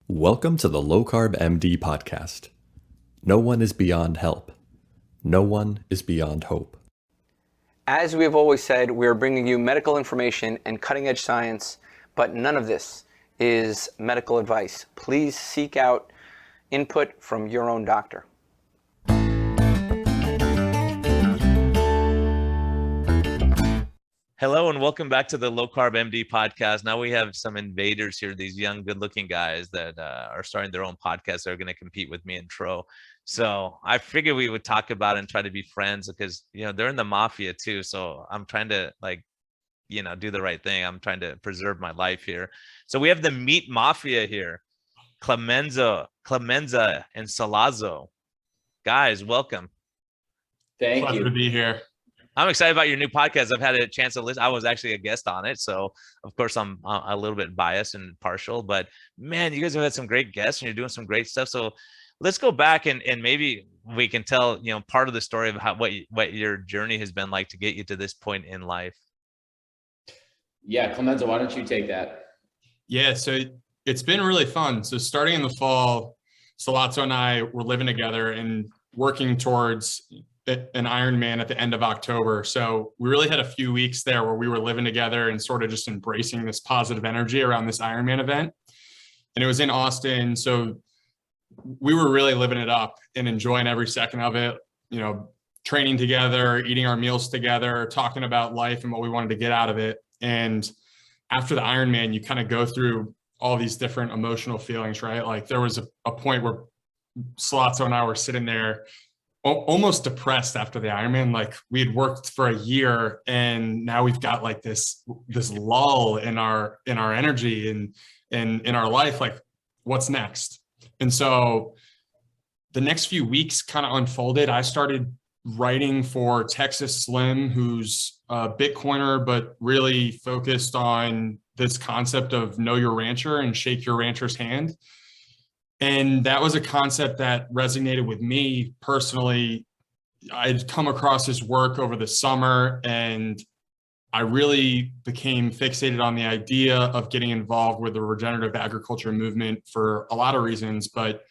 Welcome to the LowCarbMD podcast. No one is beyond help. No one is beyond hope. As we have always said, we are bringing you medical information and cutting-edge science, but none of this is medical advice. Please seek out input from your own doctor. Hello and welcome back to the Low Carb MD podcast. Now we have some invaders here, these young, good-looking guys that are starting their own podcast. They're going to compete with me and Tro. So I figured we would talk about it and try to be friends because, they're in the mafia too. So I'm trying to do the right thing. I'm trying to preserve my life here. So we have the Meat Mafia here, Clemenza and Sollozzo. Guys, welcome. Thank you. Pleasure to be here. I'm excited about your new podcast. I've had a chance to listen. I was actually a guest on it. So of course I'm a little bit biased and partial, but man, you guys have had some great guests and you're doing some great stuff. So let's go back and maybe we can tell, part of the story of how, what your journey has been like to get you to this point in life. Yeah. Clemenza, why don't you take that? Yeah. So it's been really fun. So starting in the fall, Sollozzo and I were living together and working towards an Ironman at the end of October. So we really had a few weeks there where we were living together and sort of just embracing this positive energy around this Ironman event. And it was in Austin. So we were really living it up and enjoying every second of it, training together, eating our meals together, talking about life and what we wanted to get out of it. And after the Ironman, you kind of go through all these different emotional feelings, right? Like there was a point where Sollozzo and I were sitting there almost depressed after the Ironman. Like we had worked for a year and now we've got like this lull in our energy and in our life, like what's next? And so the next few weeks kind of unfolded. I started writing for Texas Slim, who's a Bitcoiner, but really focused on this concept of know your rancher and shake your rancher's hand. And that was a concept that resonated with me personally. I'd come across his work over the summer and I really became fixated on the idea of getting involved with the regenerative agriculture movement for a lot of reasons. But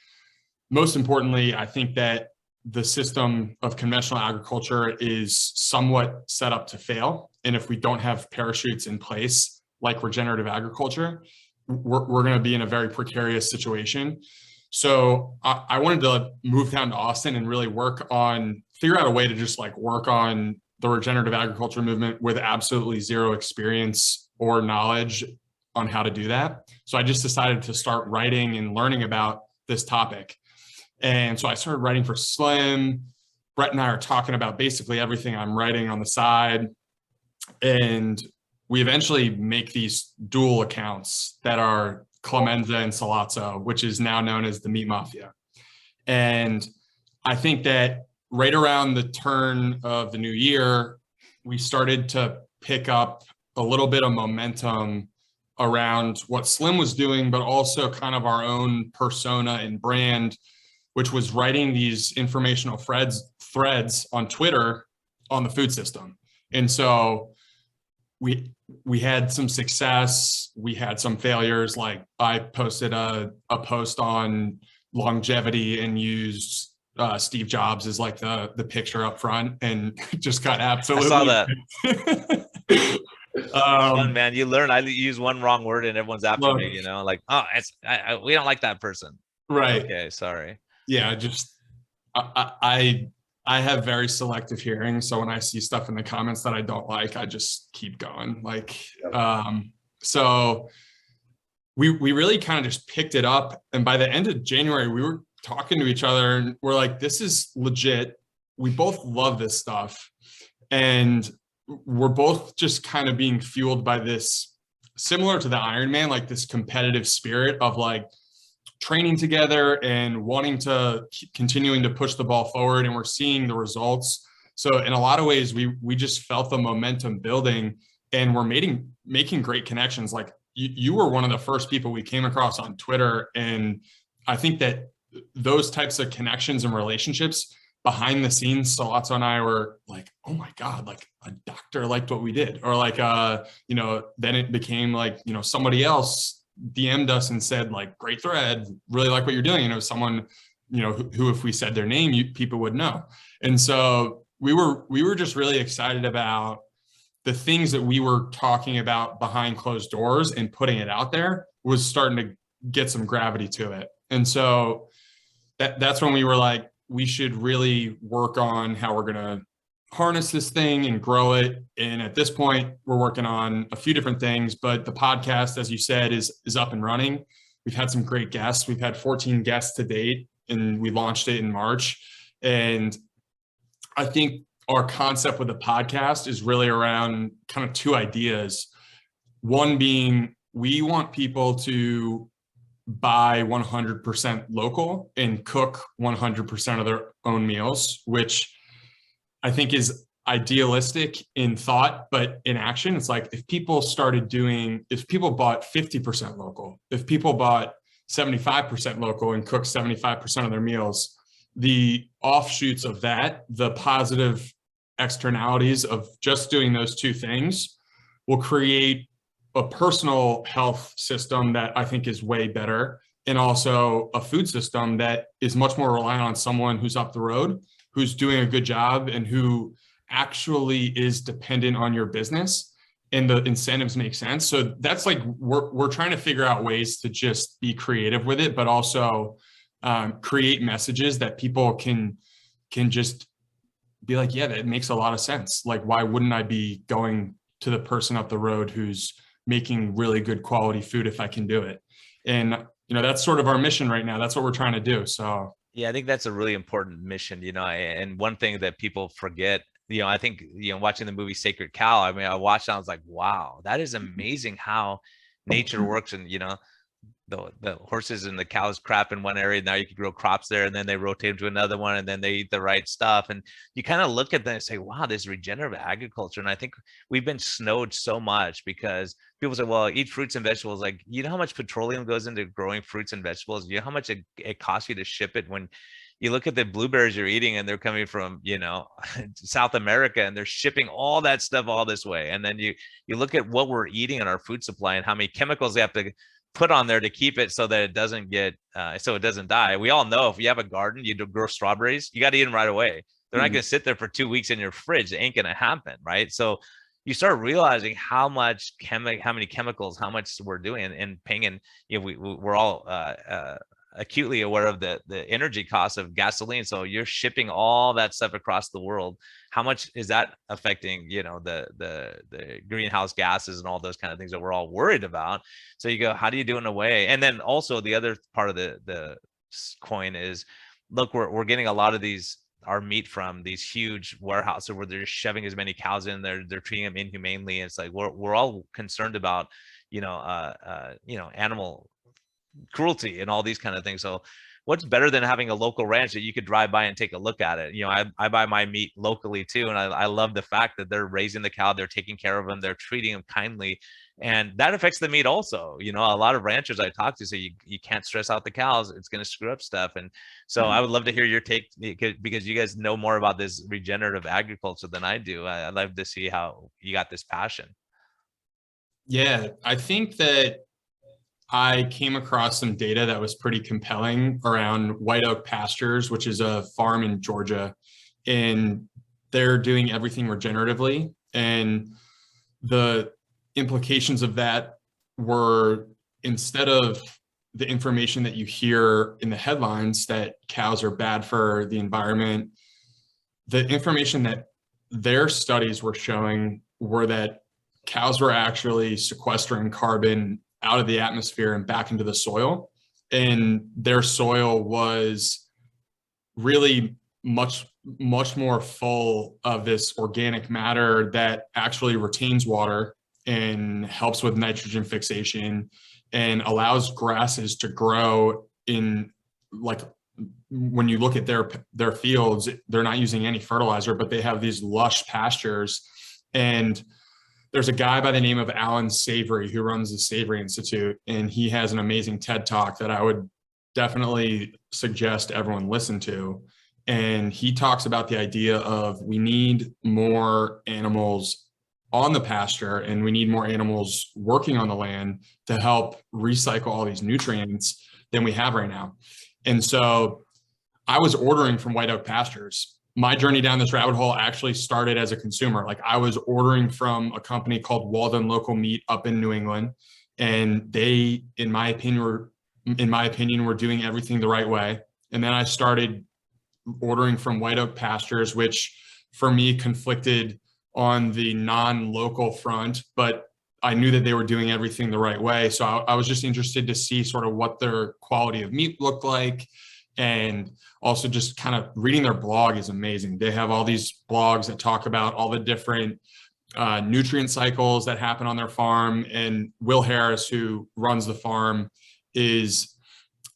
most importantly, I think that the system of conventional agriculture is somewhat set up to fail. And if we don't have parachutes in place, like regenerative agriculture, we're going to be in a very precarious situation. So I wanted to move down to Austin and really figure out a way to just work on the regenerative agriculture movement with absolutely zero experience or knowledge on how to do that. So I just decided to start writing and learning about this topic. And so I started writing for Slim. Brett and I are talking about basically everything I'm writing on the side. And we eventually make these dual accounts that are Clemenza and Sollozzo, which is now known as the Meat Mafia. And I think that right around the turn of the new year, we started to pick up a little bit of momentum around what Slim was doing, but also kind of our own persona and brand, which was writing these informational threads on Twitter on the food system. And so we had some success, we had some failures. Like I posted a post on longevity and used Steve Jobs as like the picture up front and just got absolutely. I saw that. Fun, man. You learn. I use one wrong word and everyone's after me. We don't like that person. Right. Okay. Sorry. Yeah. Just I have very selective hearing. So when I see stuff in the comments that I don't like, I just keep going. So we really kind of just picked it up. And by the end of January, we were talking to each other and we're like, this is legit. We both love this stuff. And we're both just kind of being fueled by this, similar to the Ironman, like this competitive spirit of training together and wanting to continuing to push the ball forward, and we're seeing the results. So in a lot of ways, we just felt the momentum building and we're making great connections. Like you were one of the first people we came across on Twitter. And I think that those types of connections and relationships behind the scenes, Sollozzo and I were like, oh my God, like a doctor liked what we did. Or then it became somebody else DM'd us and said like, great thread, really like what you're doing. And it was someone, you know, who if we said their name, people would know. And so we were just really excited about the things that we were talking about behind closed doors, and putting it out there was starting to get some gravity to it. And so that's when we were like, we should really work on how we're going to harness this thing and grow it. And at this point, we're working on a few different things, but the podcast, as you said, is up and running. We've had some great guests. We've had 14 guests to date, and we launched it in March. And I think our concept with the podcast is really around kind of two ideas. One being, we want people to buy 100% local and cook 100% of their own meals, which I think is idealistic in thought, but in action, it's like if people bought 50% local, if people bought 75% local and cooked 75% of their meals, the offshoots of that, the positive externalities of just doing those two things, will create a personal health system that I think is way better, and also a food system that is much more reliant on someone who's up the road, who's doing a good job, and who actually is dependent on your business, and the incentives make sense. So that's like, we're trying to figure out ways to just be creative with it, but also create messages that people can just be like, yeah, that makes a lot of sense. Like, why wouldn't I be going to the person up the road who's making really good quality food if I can do it? And, you know, that's sort of our mission right now. That's what we're trying to do. So yeah, I think that's a really important mission, you know, and one thing that people forget, you know, I think, you know, watching the movie Sacred Cow, I mean, I watched it, I was like, wow, that is amazing how nature works. And, you know, the horses and the cows crap in one area, now you can grow crops there, and then they rotate them to another one, and then they eat the right stuff. And you kind of look at them and say, wow, this regenerative agriculture. And I think we've been snowed so much because people say, well, eat fruits and vegetables. Like, you know how much petroleum goes into growing fruits and vegetables? You know how much it costs you to ship it? When you look at the blueberries you're eating, and they're coming from, you know, South America, and they're shipping all that stuff all this way. And then you look at what we're eating in our food supply and how many chemicals they have to put on there to keep it so that it doesn't get so it doesn't die. We all know if you have a garden, you grow strawberries, you got to eat them right away. They're not going to sit there for 2 weeks in your fridge. It ain't going to happen, right? So you start realizing how many chemicals, how much we're doing, and paying. And you know, we're all acutely aware of the energy costs of gasoline. So you're shipping all that stuff across the world. How much is that affecting, you know, the greenhouse gases and all those kind of things that we're all worried about? So you go, how do you do it in a way? And then also the other part of the coin is, look, we're getting a lot of our meat from these huge warehouses where they're just shoving as many cows in there, they're treating them inhumanely. And it's like, we're all concerned about, you know, animal cruelty and all these kind of things. So what's better than having a local ranch that you could drive by and take a look at it? You know, I buy my meat locally too. And I love the fact that they're raising the cow, they're taking care of them, they're treating them kindly. And that affects the meat also. You know, a lot of ranchers I talk to say you can't stress out the cows, it's going to screw up stuff. And so I would love to hear your take, because you guys know more about this regenerative agriculture than I do. I'd love to see how you got this passion. yeah, I think that I came across some data that was pretty compelling around White Oak Pastures, which is a farm in Georgia, and they're doing everything regeneratively. And the implications of that were, instead of the information that you hear in the headlines that cows are bad for the environment, the information that their studies were showing were that cows were actually sequestering carbon out of the atmosphere and back into the soil. And their soil was really much more full of this organic matter that actually retains water and helps with nitrogen fixation and allows grasses to grow in, like, when you look at their fields, they're not using any fertilizer, but they have these lush pastures. And there's a guy by the name of Alan Savory who runs the Savory Institute, and he has an amazing TED Talk that I would definitely suggest everyone listen to. And he talks about the idea of, we need more animals on the pasture, and we need more animals working on the land to help recycle all these nutrients than we have right now. And so I was ordering from White Oak Pastures. My journey down this rabbit hole actually started as a consumer. Like, I was ordering from a company called Walden Local Meat up in New England, and they, in my opinion, were doing everything the right way. And then I started ordering from White Oak Pastures, which for me conflicted on the non-local front, but I knew that they were doing everything the right way. So I was just interested to see sort of what their quality of meat looked like. And also just kind of reading their blog is amazing. They have all these blogs that talk about all the different nutrient cycles that happen on their farm. And Will Harris, who runs the farm, is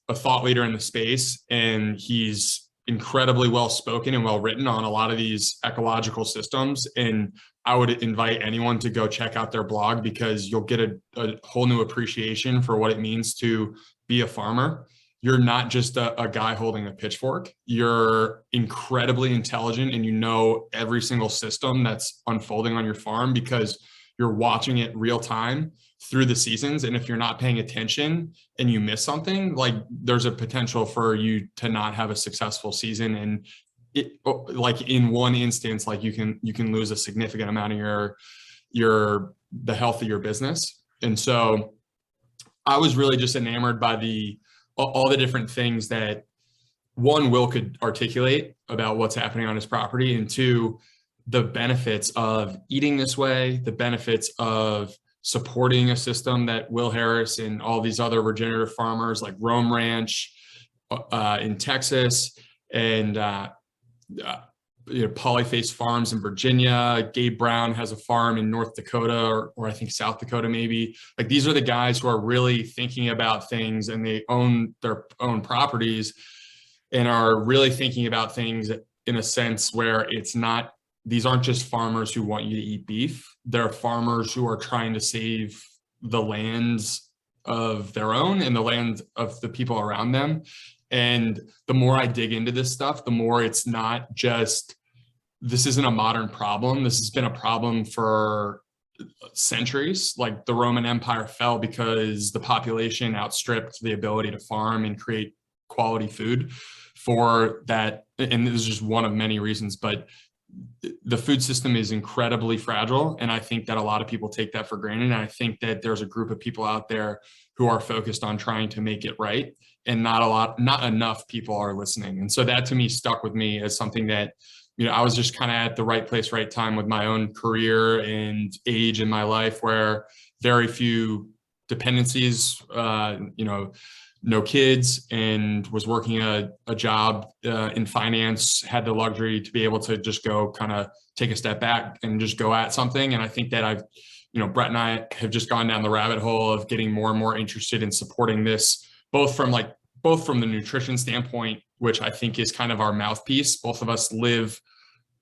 a thought leader in the space, and he's incredibly well spoken and well written on a lot of these ecological systems. And I would invite anyone to go check out their blog, because you'll get a whole new appreciation for what it means to be a farmer. You're not just a guy holding a pitchfork. You're incredibly intelligent, and you know every single system that's unfolding on your farm, because you're watching it real time through the seasons. And if you're not paying attention and you miss something, like, there's a potential for you to not have a successful season. And it, like, in one instance, like, you can lose a significant amount of the health of your business. And so I was really just enamored by all the different things that, one, Will could articulate about what's happening on his property, and two, the benefits of eating this way, the benefits of supporting a system that Will Harris and all these other regenerative farmers like Rome Ranch in Texas, and Polyface Farms in Virginia. Gabe Brown has a farm in North Dakota, or I think South Dakota maybe. Like, these are the guys who are really thinking about things, and they own their own properties and are really thinking about things in a sense where it's not, these aren't just farmers who want you to eat beef. They're farmers who are trying to save the lands of their own and the land of the people around them. And the more I dig into this stuff, the more it's not just, this isn't a modern problem. This has been a problem for centuries. Like, the Roman Empire fell because the population outstripped the ability to farm and create quality food for that. And this is just one of many reasons, but the food system is incredibly fragile. And I think that a lot of people take that for granted. And I think that there's a group of people out there who are focused on trying to make it right. And not enough people are listening. And so that, to me, stuck with me as something that, I was just kind of at the right place, right time with my own career and age in my life, where very few dependencies, no kids, and was working a job in finance, had the luxury to be able to just go kind of take a step back and just go at something. And I think that Brett and I have just gone down the rabbit hole of getting more and more interested in supporting this, both from the nutrition standpoint, which I think is kind of our mouthpiece. Both of us live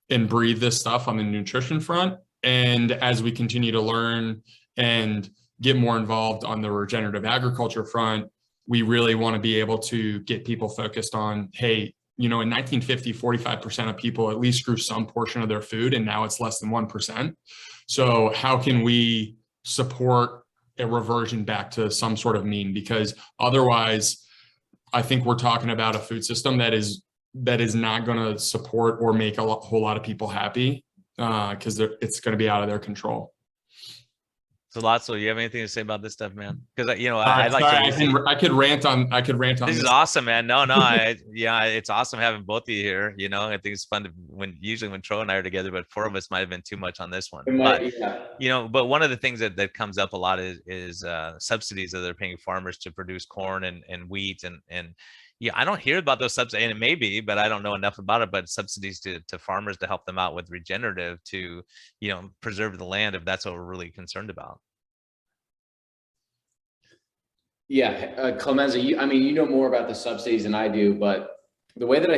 and breathe this stuff on the nutrition front. And as we continue to learn and get more involved on the regenerative agriculture front, we really want to be able to get people focused on, hey, in 1950, 45% of people at least grew some portion of their food, and now it's less than 1%. So how can we support a reversion back to some sort of mean? Because otherwise, I think we're talking about a food system that is not going to support or make a whole lot of people happy, because it's going to be out of their control. Sollozzo, you have anything to say about this stuff, man? Because I could rant on. This is awesome, man. No, it's awesome having both of you here. I think it's fun usually when Tro and I are together, but four of us might have been too much on this one. But one of the things that comes up a lot is subsidies that they're paying farmers to produce corn and wheat and I don't hear about those subsidies, and it may be, but I don't know enough about it, but subsidies to farmers to help them out with regenerative to, preserve the land, if that's what we're really concerned about. Yeah, Clemenza, you know more about the subsidies than I do, but the way that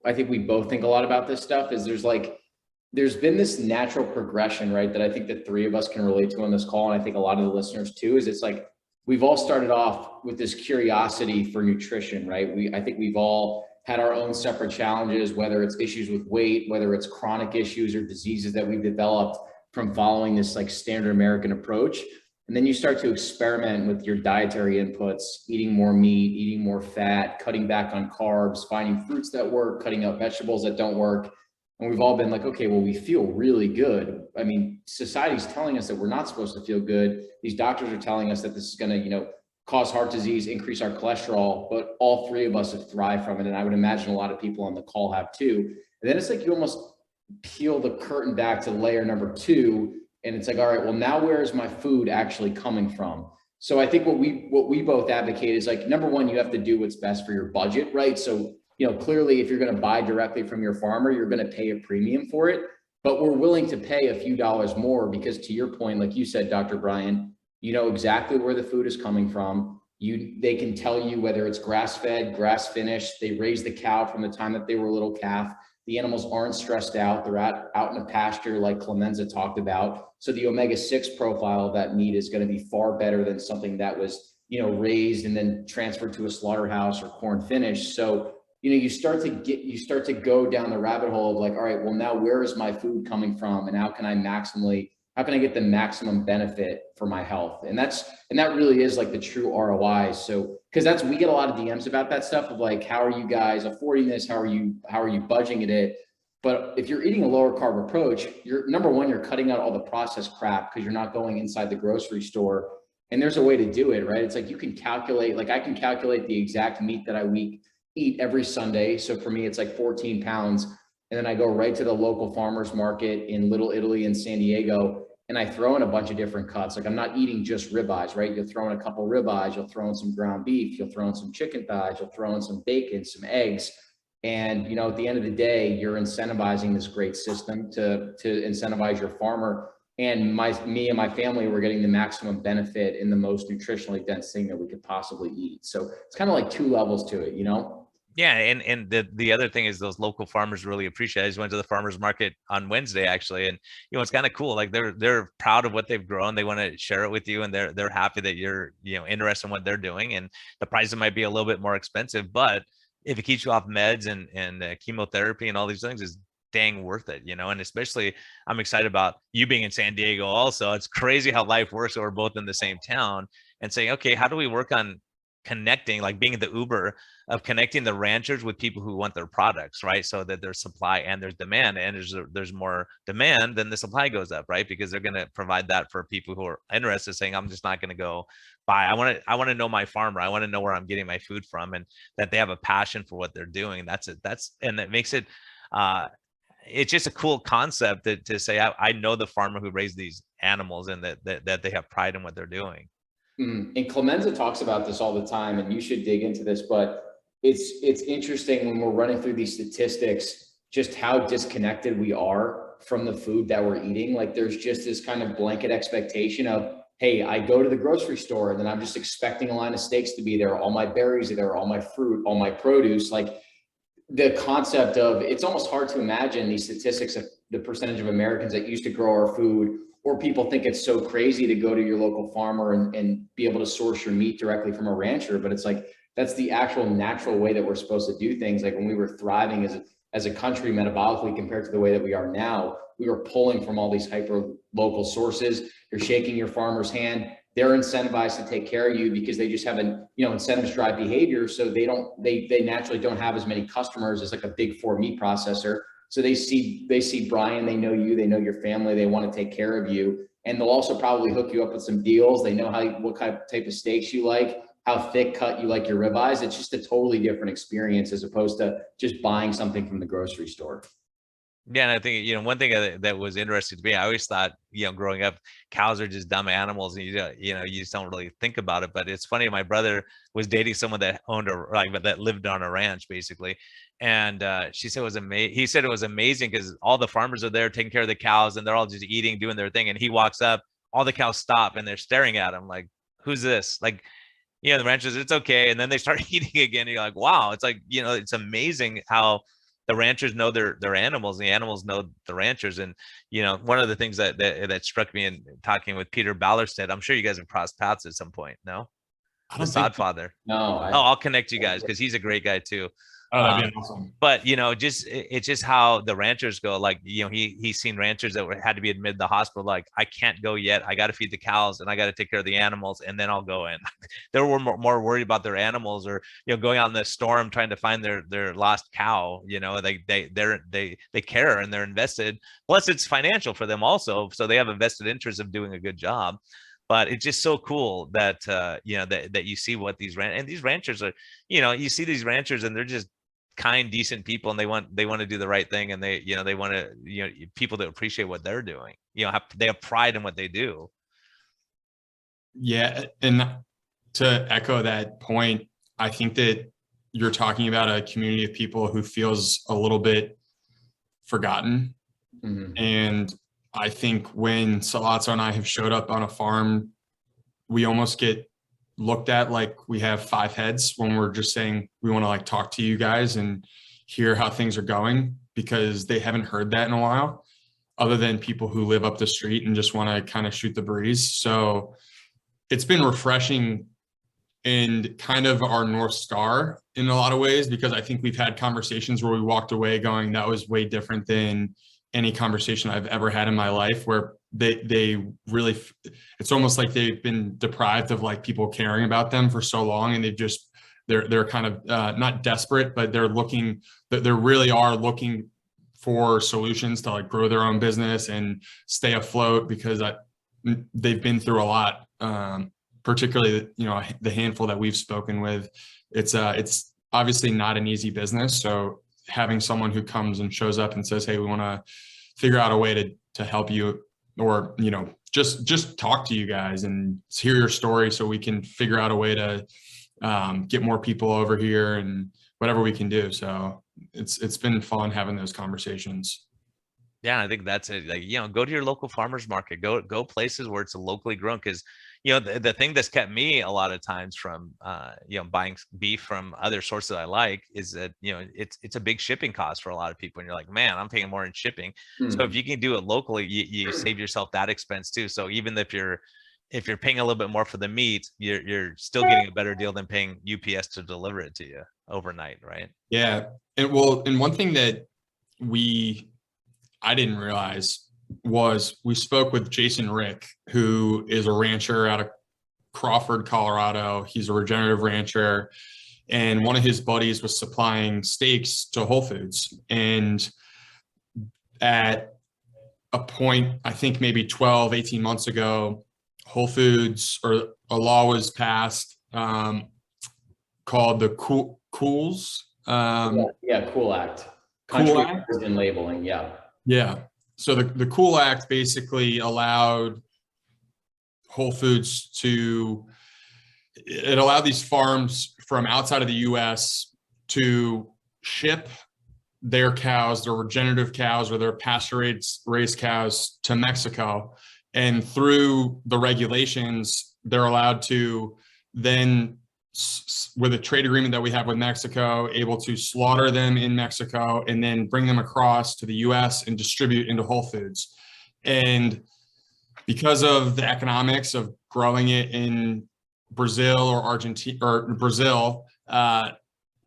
I think we both think a lot about this stuff is there's been this natural progression, right, that I think the three of us can relate to on this call, and I think a lot of the listeners too, is it's like, we've all started off with this curiosity for nutrition, right? I think we've all had our own separate challenges, whether it's issues with weight, whether it's chronic issues or diseases that we've developed. from following this like standard American approach. And then you start to experiment with your dietary inputs, eating more meat, eating more fat, cutting back on carbs, finding fruits that work, cutting out vegetables that don't work. And we've all been like, okay, well, we feel really good. I mean, society's telling us that we're not supposed to feel good. These doctors are telling us that this is going to, you know, cause heart disease, increase our cholesterol, but all three of us have thrived from it. And I would imagine a lot of people on the call have too. And then it's like you almost peel the curtain back to layer number two. And it's like, all right, well, now where is my food actually coming from? So I think what we both advocate is like, number one, you have to do what's best for your budget, right? So, you know, clearly if you're going to buy directly from your farmer, you're going to pay a premium for it, but we're willing to pay a few dollars more because, to your point, like you said, Dr. Brian, you know exactly where the food is coming from. They can tell you whether it's grass-fed, grass-finished, they raised the cow from the time that they were a little calf. The animals aren't stressed out. They're out in a pasture like Clemenza talked about. So the omega-6 profile of that meat is going to be far better than something that was, you know, raised and then transferred to a slaughterhouse or corn finished. So, you know, you start to go down the rabbit hole of like, all right, well, now where is my food coming from and how can I get the maximum benefit for my health? And that really is like the true ROI. So, because we get a lot of DMs about that stuff of like, how are you guys affording this? How are you budgeting it? But if you're eating a lower carb approach, number one, you're cutting out all the processed crap because you're not going inside the grocery store. And there's a way to do it, right? It's like you can calculate, like I can calculate the exact meat that I eat every Sunday. So for me, it's like 14 pounds. And then I go right to the local farmer's market in Little Italy in San Diego, and I throw in a bunch of different cuts. Like I'm not eating just ribeyes, right? You'll throw in a couple ribeyes, you'll throw in some ground beef, you'll throw in some chicken thighs, you'll throw in some bacon, some eggs. And, you know, at the end of the day, you're incentivizing this great system to incentivize your farmer. And me and my family were getting the maximum benefit in the most nutritionally dense thing that we could possibly eat. So it's kind of like two levels to it, you know? Yeah, and the other thing is those local farmers really appreciate it. I just went to the farmers market on Wednesday actually, and you know it's kind of cool. Like they're proud of what they've grown. They want to share it with you, and they're happy that you're, you know, interested in what they're doing. And the prices might be a little bit more expensive, but if it keeps you off meds and chemotherapy and all these things, is dang worth it, you know. And especially I'm excited about you being in San Diego also. It's crazy how life works. So we're both in the same town and saying, okay, how do we work on connecting, like being the Uber of connecting the ranchers with people who want their products, right? So that there's supply and there's demand, and there's more demand, then the supply goes up, right? Because they're going to provide that for people who are interested, saying, I'm just not going to go buy. I want to know my farmer. I want to know where I'm getting my food from, and that they have a passion for what they're doing. That's it. And that makes it, it's just a cool concept to say, I know the farmer who raised these animals, and that they have pride in what they're doing. And Clemenza talks about this all the time, and you should dig into this, but it's interesting when we're running through these statistics, just how disconnected we are from the food that we're eating. Like there's just this kind of blanket expectation of, hey, I go to the grocery store and then I'm just expecting a line of steaks to be there. All my berries are there, all my fruit, all my produce. Like the concept of, it's almost hard to imagine these statistics of the percentage of Americans that used to grow our food, or people think it's so crazy to go to your local farmer and be able to source your meat directly from a rancher. But it's like, that's the actual natural way that we're supposed to do things. Like when we were thriving as a country metabolically compared to the way that we are now, we were pulling from all these hyper local sources. You're shaking your farmer's hand. They're incentivized to take care of you because they just have incentives drive behavior. So they naturally don't have as many customers as like a big four meat processor. So they see Brian, they know you, they know your family, they want to take care of you. And they'll also probably hook you up with some deals. They know what type of steaks you like, how thick cut you like your ribeyes. It's just a totally different experience as opposed to just buying something from the grocery store. Yeah, and I think, you know, one thing that was interesting to me, I always thought, you know, growing up, cows are just dumb animals, and you just don't really think about it. But it's funny, my brother was dating someone that that lived on a ranch basically, and he said it was amazing because all the farmers are there taking care of the cows, and they're all just eating, doing their thing, and he walks up, all the cows stop, and they're staring at him like, who's this? Like, you know, the ranchers, it's okay, and then they start eating again. And you're like, wow, it's like, you know, it's amazing how the ranchers know their animals, and the animals know the ranchers. And, you know, one of the things that struck me in talking with Peter Ballerstedt, I'm sure you guys have crossed paths at some point, no? I The don't think. Sodfather. No, Oh, I'll connect you guys because he's a great guy too. Oh, that'd be awesome. But it's just how the ranchers go. Like, he's seen ranchers that had to be admitted to the hospital. Like, I can't go yet. I got to feed the cows and I got to take care of the animals, and then I'll go in. They were more worried about their animals, or going out in the storm trying to find their lost cow. They care and they're invested. Plus, it's financial for them also, so they have a vested interest of doing a good job. But it's just so cool that that you see what these ranchers are. You see these ranchers and they're just kind, decent people, and they want to do the right thing, and they want to people that appreciate what they're doing. They have pride in what they do. Yeah, and to echo that point, I think that you're talking about a community of people who feels a little bit forgotten. And I think when Sollozzo and I have showed up on a farm, we almost get looked at like we have 5 heads when we're just saying we want to like talk to you guys and hear how things are going, because they haven't heard that in a while, other than people who live up the street and just want to kind of shoot the breeze. So it's been refreshing and kind of our North Star in a lot of ways, because I think we've had conversations where we walked away going, that was way different than any conversation I've ever had in my life, where they really, it's almost like they've been deprived of like people caring about them for so long, and they're kind of not desperate, but they really are looking for solutions to like grow their own business and stay afloat, because they've been through a lot, particularly the handful that we've spoken with. It's obviously not an easy business, so having someone who comes and shows up and says, hey, we want to figure out a way to help you, or, just talk to you guys and hear your story so we can figure out a way to get more people over here and whatever we can do. So it's been fun having those conversations. Yeah, I think that's it. Like, go to your local farmers market, go places where it's locally grown. Cause the thing that's kept me a lot of times from, buying beef from other sources I like is that, it's a big shipping cost for a lot of people. And you're like, man, I'm paying more in shipping. So if you can do it locally, you save yourself that expense too. So even if you're paying a little bit more for the meat, you're still getting a better deal than paying UPS to deliver it to you overnight. Right. Yeah. And one thing that I didn't realize was we spoke with Jason Rick, who is a rancher out of Crawford, Colorado. He's a regenerative rancher, and one of his buddies was supplying steaks to Whole Foods. And at a point, I think maybe 12, 18 months ago, Whole Foods, or a law was passed called the Cools. Cool Act. Cool Country origin labeling. Yeah. Yeah. So the Cool Act basically allowed Whole Foods it allowed these farms from outside of the US to ship their cows, their regenerative cows or their pasture-raised cows, to Mexico. And through the regulations, they're allowed to then, with a trade agreement that we have with Mexico, able to slaughter them in Mexico and then bring them across to the US and distribute into Whole Foods. And because of the economics of growing it in Brazil or Argentina or Brazil,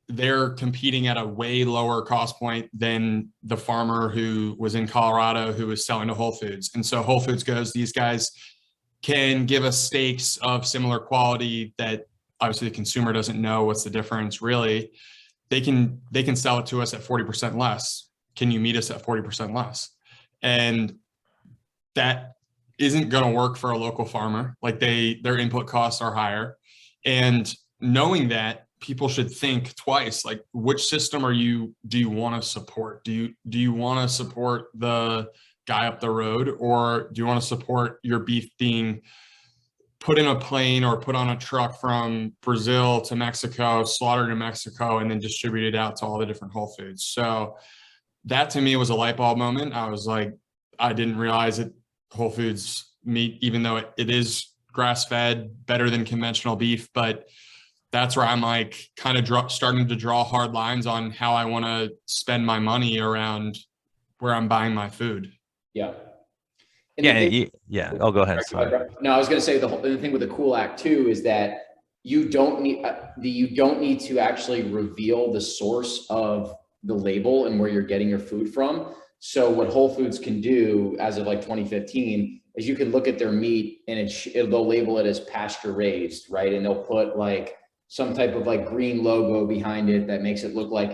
they're competing at a way lower cost point than the farmer who was in Colorado who was selling to Whole Foods. And so Whole Foods goes, these guys can give us steaks of similar quality that obviously the consumer doesn't know what's the difference really. They can sell it to us at 40% less. Can you meet us at 40% less? And that isn't going to work for a local farmer. Like their input costs are higher. And knowing that, people should think twice, like which system do you want to support? Do you want to support the guy up the road, or do you want to support your beef being put in a plane or put on a truck from Brazil to Mexico, slaughtered in Mexico, and then distributed out to all the different Whole Foods? So that to me was a light bulb moment. I was like, I didn't realize that Whole Foods meat, even though it is grass-fed, better than conventional beef, but that's where I'm like kind of starting to draw hard lines on how I want to spend my money around where I'm buying my food. Yeah. Yeah. Oh, go ahead. Sorry. No, I was going to say the thing with the Cool Act too is that you don't need to actually reveal the source of the label and where you're getting your food from. So what Whole Foods can do as of like 2015 is you can look at their meat and they'll label it as pasture raised, right? And they'll put like some type of like green logo behind it that makes it look like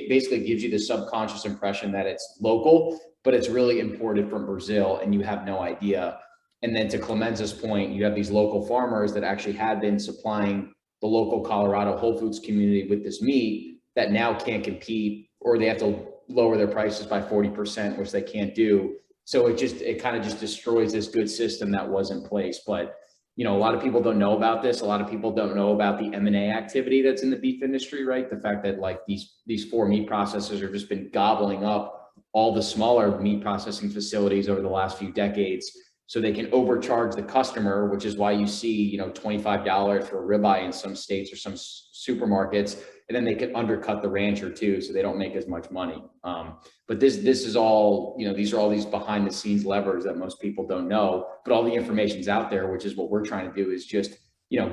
basically gives you the subconscious impression that it's local, but it's really imported from Brazil and you have no idea. And then to Clemenza's point, you have these local farmers that actually have been supplying the local Colorado Whole Foods community with this meat that now can't compete, or they have to lower their prices by 40%, which they can't do. So it kind of just destroys this good system that was in place. But a lot of people don't know about this. A lot of people don't know about the M&A activity that's in the beef industry, right? The fact that like these 4 meat processors have just been gobbling up all the smaller meat processing facilities over the last few decades, so they can overcharge the customer, which is why you see, $25 for a ribeye in some states or some supermarkets, and then they can undercut the rancher too, so they don't make as much money. But this is all, these are all these behind the scenes levers that most people don't know, but all the information's out there, which is what we're trying to do, is just,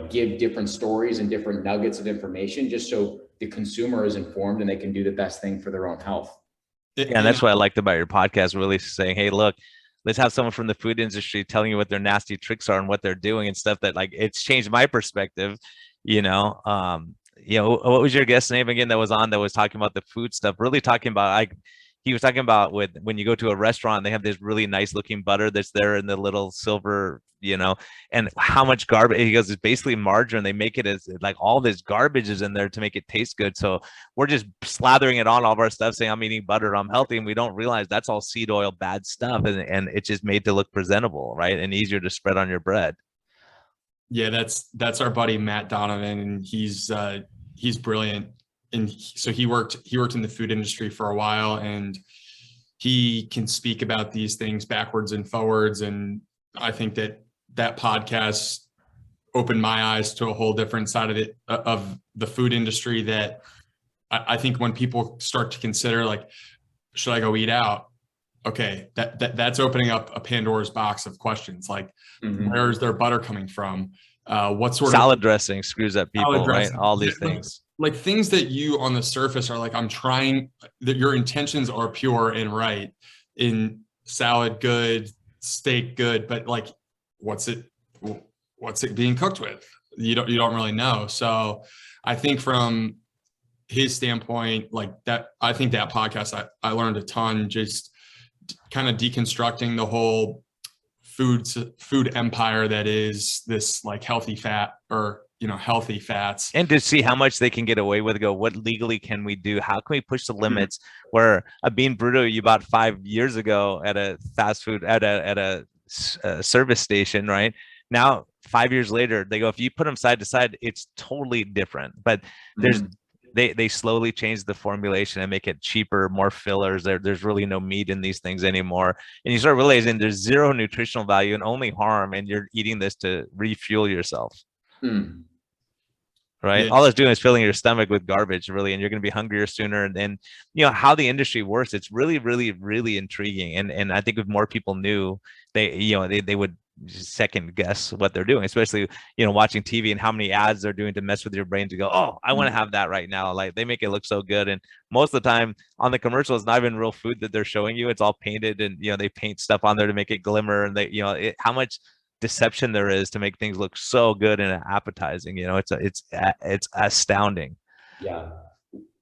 give different stories and different nuggets of information just so the consumer is informed and they can do the best thing for their own health. Yeah, and that's what I liked about your podcast, really saying, hey, look, let's have someone from the food industry telling you what their nasty tricks are and what they're doing and stuff that, like, it's changed my perspective, what was your guest name again that was on that was talking about the food stuff, really talking about, he was talking about when you go to a restaurant, they have this really nice looking butter that's there in the little silver, and how much garbage, he goes, it's basically margarine. They make it as like all this garbage is in there to make it taste good. So we're just slathering it on all of our stuff saying I'm eating butter, I'm healthy. And we don't realize that's all seed oil, bad stuff. And it's just made to look presentable, right? And easier to spread on your bread. Yeah, that's our buddy, Matt Donovan. And he's brilliant. And so he worked in the food industry for a while, and he can speak about these things backwards and forwards. And I think that podcast opened my eyes to a whole different side of it, of the food industry, that I think when people start to consider, like, should I go eat out? Okay, that's opening up a Pandora's box of questions, like, where is their butter coming from? What sort salad of dressing screws up people, right? All these things. Like things that you on the surface are like, I'm trying, that your intentions are pure and right, in salad good, steak good, but like, what's it being cooked with? You don't really know. So I think from his standpoint, like that, I think that podcast, I learned a ton, just kind of deconstructing the whole food empire that is this like healthy fat, or healthy fats, and to see how much they can get away with. Go, what legally can we do? How can we push the limits? Where a bean burrito you bought 5 years ago at a fast food at a service station, right now, 5 years later, they go, if you put them side to side, it's totally different. But there's they slowly change the formulation and make it cheaper, more fillers. There's really no meat in these things anymore, and you start realizing there's zero nutritional value and only harm, and you're eating this to refuel yourself. Right? Yeah. All it's doing is filling your stomach with garbage, really, and you're going to be hungrier sooner. And how the industry works, it's really, really, really intriguing. And I think if more people knew, they would second guess what they're doing, especially watching TV and how many ads they're doing to mess with your brain to go, oh, I want to have that right now. Like, they make it look so good. And most of the time on the commercial, it's not even real food that they're showing you. It's all painted, and they paint stuff on there to make it glimmer. And how much deception there is to make things look so good and appetizing. It's astounding. Yeah.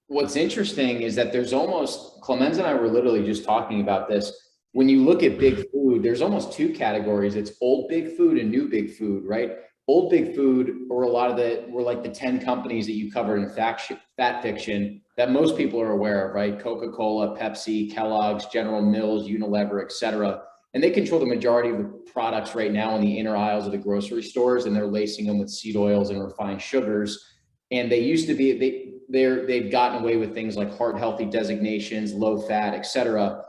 What's interesting is that there's almost, Clemenza and I were literally just talking about this. When you look at big food, there's almost 2 categories. It's old big food and new big food, right? Old big food, or were like the 10 companies that you covered in Fat Fiction that most people are aware of, right? Coca-Cola, Pepsi, Kellogg's, General Mills, Unilever, etc. And they control the majority of the products right now in the inner aisles of the grocery stores, and they're lacing them with seed oils and refined sugars. And they used to be, they've gotten away with things like heart healthy designations, low fat, etc.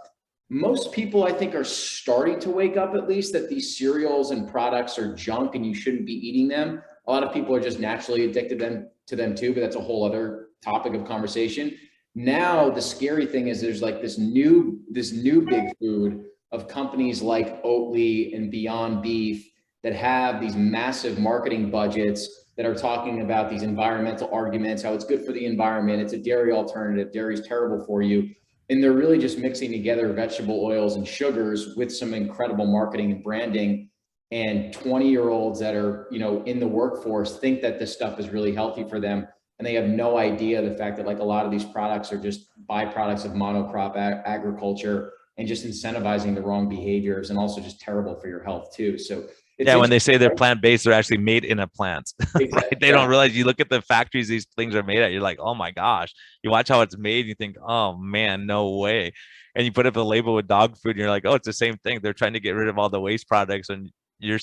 Most people, I think, are starting to wake up, at least, that these cereals and products are junk and you shouldn't be eating them. A lot of people are just naturally addicted to them too, but that's a whole other topic of conversation. Now, the scary thing is there's like this new big food of companies like Oatly and Beyond Beef that have these massive marketing budgets that are talking about these environmental arguments, how it's good for the environment, it's a dairy alternative, dairy's terrible for you. And they're really just mixing together vegetable oils and sugars with some incredible marketing and branding. And 20-year-olds that are, you know, in the workforce think that this stuff is really healthy for them. And they have no idea the fact that like a lot of these products are just byproducts of monocrop agriculture and just incentivizing the wrong behaviors, and also just terrible for your health too. So yeah, when they say they're plant-based, they're actually made in a plant. Exactly. Right? They don't realize, you look at the factories these things are made at, you're like, oh my gosh. You watch how it's made, you think, oh man, no way. And you put up a label with dog food and you're like, oh, it's the same thing. They're trying to get rid of all the waste products, and you're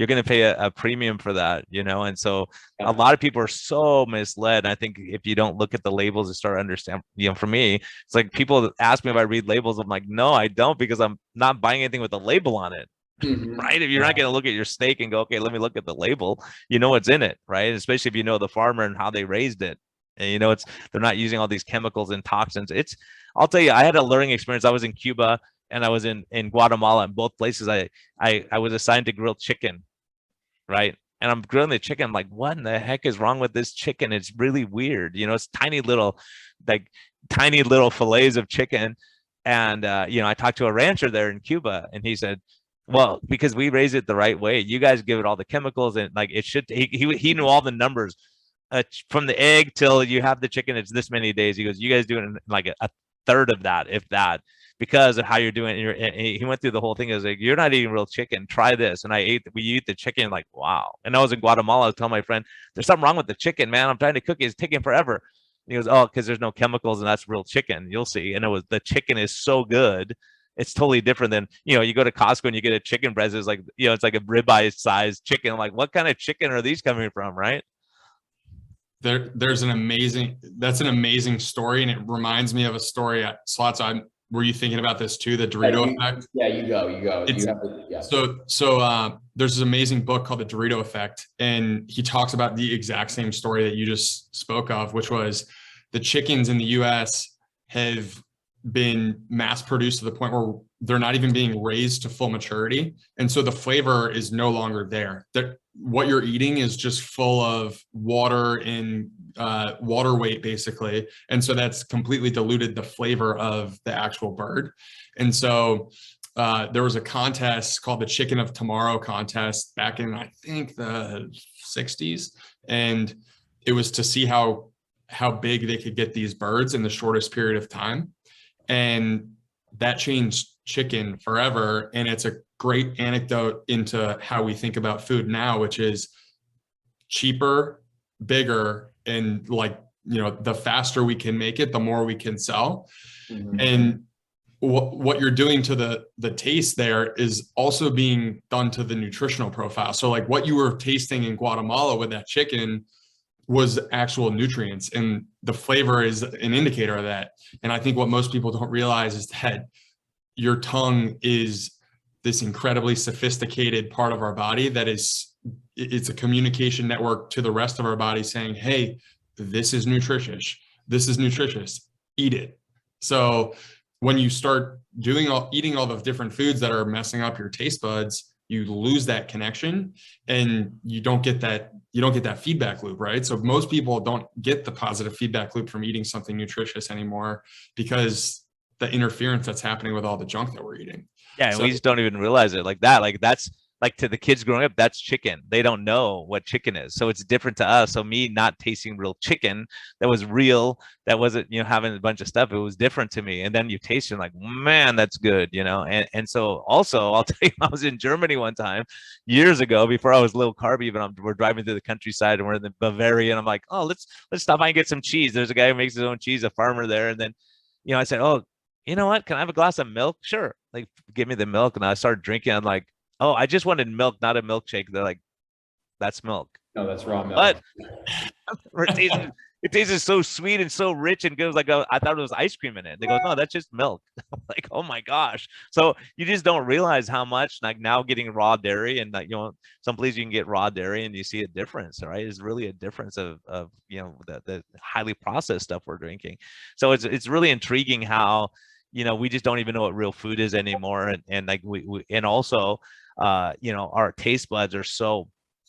going to pay a premium for that, you know? And so a lot of people are so misled. I think if you don't look at the labels and start understand, you know, for me, it's like people ask me if I read labels. I'm like, no, I don't, because I'm not buying anything with a label on it. Right? If you're not going to look at your steak and go, okay, let me look at the label, you know what's in it, right? Especially if you know the farmer and how they raised it. And you know, they're not using all these chemicals and toxins. I'll tell you, I had a learning experience. I was in Cuba and I was in Guatemala. In both places, I was assigned to grill chicken, right? And I'm grilling the chicken. I'm like, what in the heck is wrong with this chicken? It's really weird. You know, it's tiny little fillets of chicken. And, you know, I talked to a rancher there in Cuba, and he said, well, because we raise it the right way, you guys give it all the chemicals, and like it should, he knew all the numbers from the egg till you have the chicken. It's this many days. He goes, you guys do it in like a third of that, if that, because of how you're doing it. And he went through the whole thing. He was like, you're not eating real chicken. Try this. And we eat the chicken, like, wow. And I was in Guatemala. I was telling my friend, there's something wrong with the chicken, man. I'm trying to cook it. It's taking forever. And he goes, oh, because there's no chemicals and that's real chicken. You'll see. And the chicken is so good. It's totally different than, you know, you go to Costco and you get a chicken breast. It's like, you know, it's like a ribeye sized chicken. I'm like, what kind of chicken are these coming from? Right. That's an amazing story. And it reminds me of a story at Sollozzo. Were you thinking about this too? The Dorito effect? Yeah, you go. So there's this amazing book called The Dorito Effect. And he talks about the exact same story that you just spoke of, which was the chickens in the US have been mass produced to the point where they're not even being raised to full maturity. And so the flavor is no longer there. What you're eating is just full of water and water weight, basically. And so that's completely diluted the flavor of the actual bird. And so there was a contest called the Chicken of Tomorrow contest back in, I think, the 60s. And it was to see how big they could get these birds in the shortest period of time. And that changed chicken forever. And it's a great anecdote into how we think about food now, which is cheaper, bigger, and like, you know, the faster we can make it, the more we can sell. And what you're doing to the taste there is also being done to the nutritional profile. So like what you were tasting in Guatemala with that chicken was actual nutrients, and the flavor is an indicator of that. And I think what most people don't realize is that your tongue is this incredibly sophisticated part of our body that it's a communication network to the rest of our body saying, hey, this is nutritious. This is nutritious. Eat it. So when you start eating all the different foods that are messing up your taste buds, you lose that connection, and you don't get that feedback loop, right? So most people don't get the positive feedback loop from eating something nutritious anymore because the interference that's happening with all the junk that we're eating. Yeah, and we just don't even realize it like that. Like that's like to the kids growing up, that's chicken. They don't know what chicken is. So it's different to us. So me not tasting real chicken that was real, that wasn't, you know, having a bunch of stuff, it was different to me. And then you taste it like, man, that's good, you know? And so also I'll tell you, I was in Germany one time years ago before I was low carb even. We're driving through the countryside and we're in the Bavaria, and I'm like, oh, let's stop by and get some cheese. There's a guy who makes his own cheese, a farmer there. And then, you know, I said, oh, you know what? Can I have a glass of milk? Sure. Like, give me the milk. And I started drinking. I'm like, oh, I just wanted milk, not a milkshake. They're like, that's milk. No, that's raw milk. But it tasted so sweet and so rich and good. Like, I thought it was ice cream in it. They go, no, that's just milk. I'm like, oh my gosh. So you just don't realize how much, like now getting raw dairy, and like, you know, some places you can get raw dairy and you see a difference, right? It's really a difference of you know, the highly processed stuff we're drinking. So it's really intriguing how, you know, we just don't even know what real food is anymore. And like we and also, you know, our taste buds are so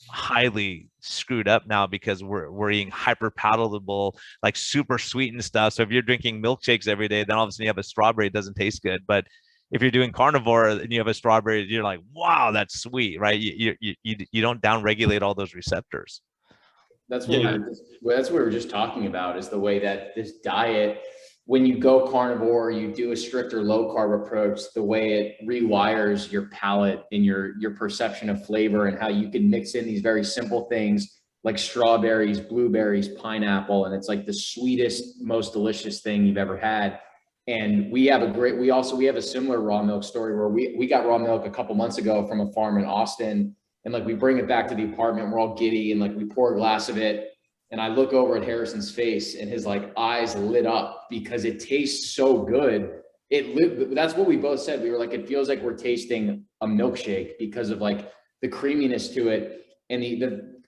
highly screwed up now because we're eating hyper palatable, like super sweetened stuff. So if you're drinking milkshakes every day, then all of a sudden you have a strawberry, it doesn't taste good. But if you're doing carnivore and you have a strawberry, you're like, wow, that's sweet, right? You don't down regulate all those receptors. That's what that's what we were just talking about, is the way that this diet, when you go carnivore, you do a stricter low carb approach, the way it rewires your palate and your perception of flavor, and how you can mix in these very simple things like strawberries, blueberries, pineapple, and it's like the sweetest, most delicious thing you've ever had. And we have a similar raw milk story where we got raw milk a couple months ago from a farm in Austin. And like, we bring it back to the apartment, we're all giddy, and like, we pour a glass of it. And I look over at Harrison's face, and his like eyes lit up because it tastes so good. That's what we both said. We were like, it feels like we're tasting a milkshake because of like the creaminess to it. And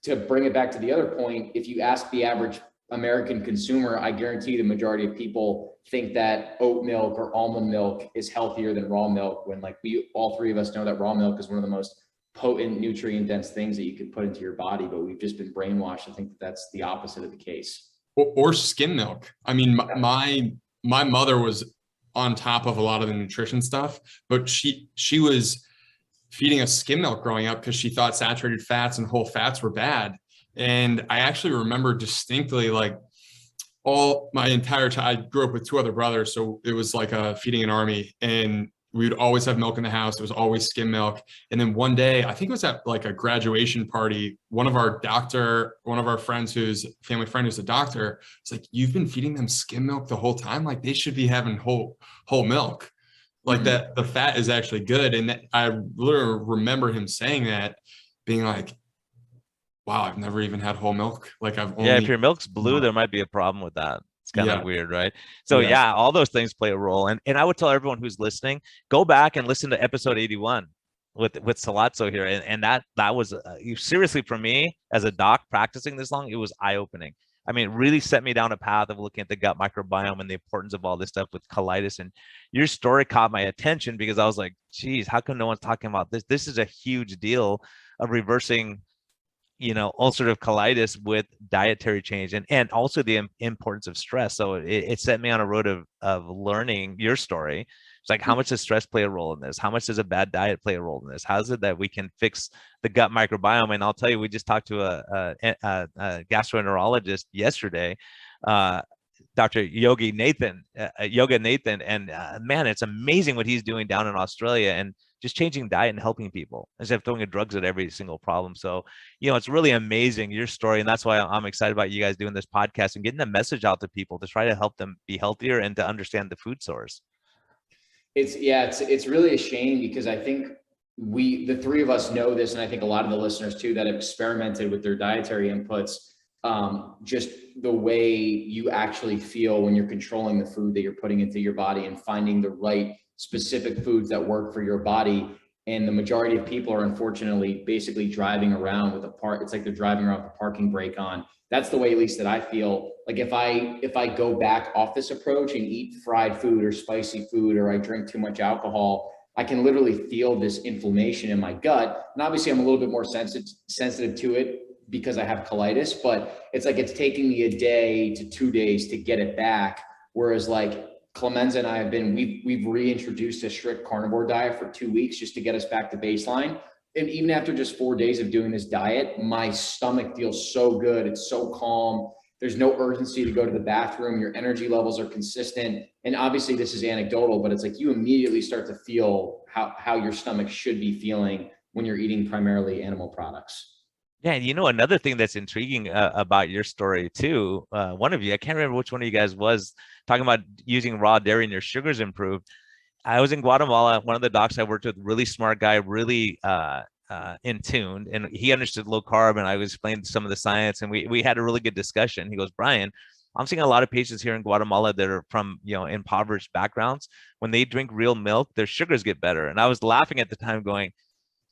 to bring it back to the other point, if you ask the average American consumer, I guarantee the majority of people think that oat milk or almond milk is healthier than raw milk, when like all three of us know that raw milk is one of the most potent, nutrient dense things that you could put into your body, but we've just been brainwashed to think that that's the opposite of the case. Or skim milk. I mean, my mother was on top of a lot of the nutrition stuff, but she was feeding us skim milk growing up because she thought saturated fats and whole fats were bad. And I actually remember distinctly, like, all my entire time, I grew up with two other brothers, so it was like feeding an army, and we would always have milk in the house. It was always skim milk. And then one day, I think it was at like a graduation party, one of our friends family friend who's a doctor, it's like, you've been feeding them skim milk the whole time? Like, they should be having whole milk. Like that, the fat is actually good. And I literally remember him saying that, being like, wow, I've never even had whole milk. Like, if your milk's blue, there might be a problem with that. It's kind of weird, right? So yeah, all those things play a role. And I would tell everyone who's listening, go back and listen to episode 81 with Sollozzo here. And that was seriously, for me as a doc practicing this long, it was eye-opening. I mean, it really set me down a path of looking at the gut microbiome and the importance of all this stuff with colitis. And your story caught my attention because I was like, geez, how come no one's talking about this? This is a huge deal of reversing, ulcerative colitis with dietary change, and also the importance of stress. So it set me on a road of learning your story. It's like, how much does stress play a role in this? How much does a bad diet play a role in this? How is it that we can fix the gut microbiome? And I'll tell you, we just talked to a gastroenterologist yesterday, Dr. Yoga Nathan, and man, it's amazing what he's doing down in Australia, and just changing diet and helping people instead of throwing drugs at every single problem. So, it's really amazing, your story. And that's why I'm excited about you guys doing this podcast and getting the message out to people to try to help them be healthier and to understand the food source. It's really a shame, because I think the three of us know this, and I think a lot of the listeners too that have experimented with their dietary inputs, just the way you actually feel when you're controlling the food that you're putting into your body and finding the right specific foods that work for your body. And the majority of people are unfortunately basically driving around with it's like they're driving around with the parking brake on. That's the way, at least, that I feel. Like, if I go back off this approach and eat fried food or spicy food, or I drink too much alcohol, I can literally feel this inflammation in my gut. And obviously I'm a little bit more sensitive to it because I have colitis, but it's like, it's taking me a day to 2 days to get it back. Whereas like Clemenza and I we've reintroduced a strict carnivore diet for 2 weeks just to get us back to baseline. And even after just 4 days of doing this diet, my stomach feels so good. It's so calm. There's no urgency to go to the bathroom. Your energy levels are consistent. And obviously this is anecdotal, but it's like you immediately start to feel how your stomach should be feeling when you're eating primarily animal products. Yeah, another thing that's intriguing about your story too, one of you, I can't remember which one of you guys was talking about using raw dairy and your sugars improved. I was in Guatemala. One of the docs I worked with, really smart guy, really in tune, and he understood low carb, and I was explaining some of the science, and we had a really good discussion. He goes, Brian, I'm seeing a lot of patients here in Guatemala that are from impoverished backgrounds. When they drink real milk, their sugars get better. And I was laughing at the time, going,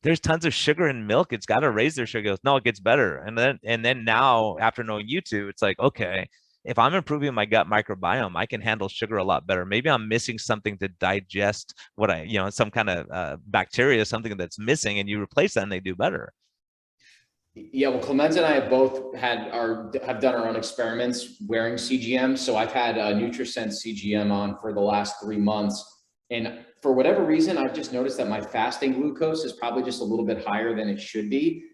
there's tons of sugar in milk. It's got to raise their sugar. He goes, no, it gets better. And then now, after knowing you two, it's like, okay, if I'm improving my gut microbiome, I can handle sugar a lot better. Maybe I'm missing something to digest what some kind of bacteria, something that's missing, and you replace that and they do better. Yeah, well, Clemenza and I have both have done our own experiments wearing CGM. So I've had a NutriSense CGM on for the last 3 months. And for whatever reason, I've just noticed that my fasting glucose is probably just a little bit higher than it should be.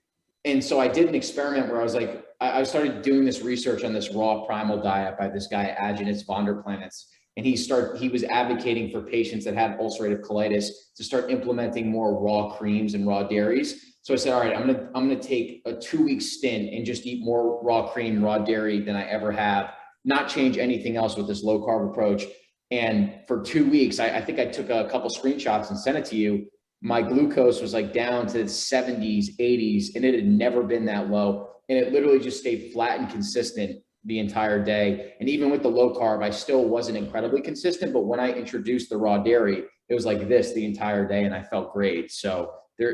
And so I did an experiment where I was like, I started doing this research on this raw primal diet by this guy, Agenus Vonderplanitz. And he was advocating for patients that had ulcerative colitis to start implementing more raw creams and raw dairies. So I said, all right, I'm gonna take a 2-week stint and just eat more raw cream, raw dairy than I ever have, not change anything else with this low carb approach. And for 2 weeks, I think I took a couple screenshots and sent it to you. My glucose was like down to the 70s, 80s, and it had never been that low. And it literally just stayed flat and consistent the entire day. And even with the low carb, I still wasn't incredibly consistent. But when I introduced the raw dairy, it was like this the entire day, and I felt great. So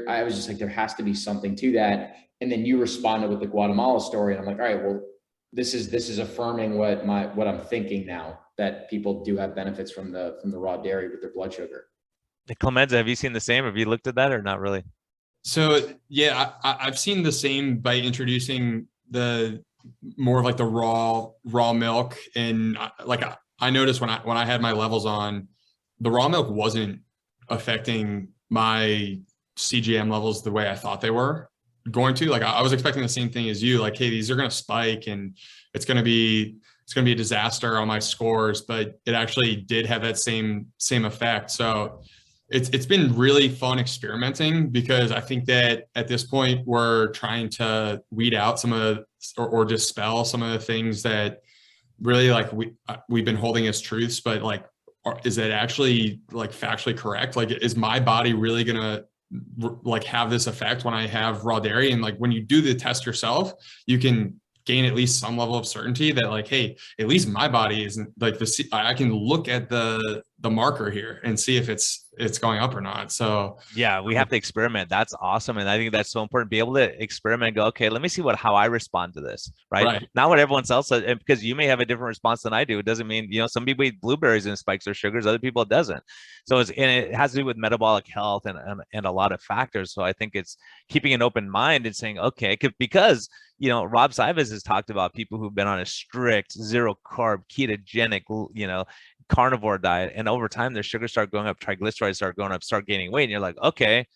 I was just like, there has to be something to that. And then you responded with the Guatemala story, and I'm like, all right, well, this is affirming what I'm thinking now, that people do have benefits from the raw dairy with their blood sugar. Clemenza, have you seen the same? Have you looked at that or not really? So yeah, I've seen the same by introducing the more of like the raw milk. And like I noticed when I had my levels on, the raw milk wasn't affecting my CGM levels the way I thought they were going to. Like I was expecting the same thing as you, like, hey, these are going to spike and it's going to be a disaster on my scores, but it actually did have that same effect. So it's been really fun experimenting, because I think that at this point we're trying to weed out some of or dispel some of the things that really like we've been holding as truths, but like, is it actually like factually correct? Like, is my body really gonna like have this effect when I have raw dairy? And like when you do the test yourself, you can gain at least some level of certainty that like, hey, at least my body isn't like I can look at the marker here and see if it's going up or not. So yeah, we have to experiment. That's awesome. And I think that's so important, be able to experiment and go, okay, let me see how I respond to this, right? Not what everyone else says, because you may have a different response than I do. It doesn't mean, some people eat blueberries and spikes their sugars, other people it doesn't. So and it has to do with metabolic health and a lot of factors. So I think it's keeping an open mind and saying, okay, because Rob Sivas has talked about people who've been on a strict 0 carb ketogenic, carnivore diet, and over time their sugars start going up, triglycerides start going up, start gaining weight, and you're like, okay,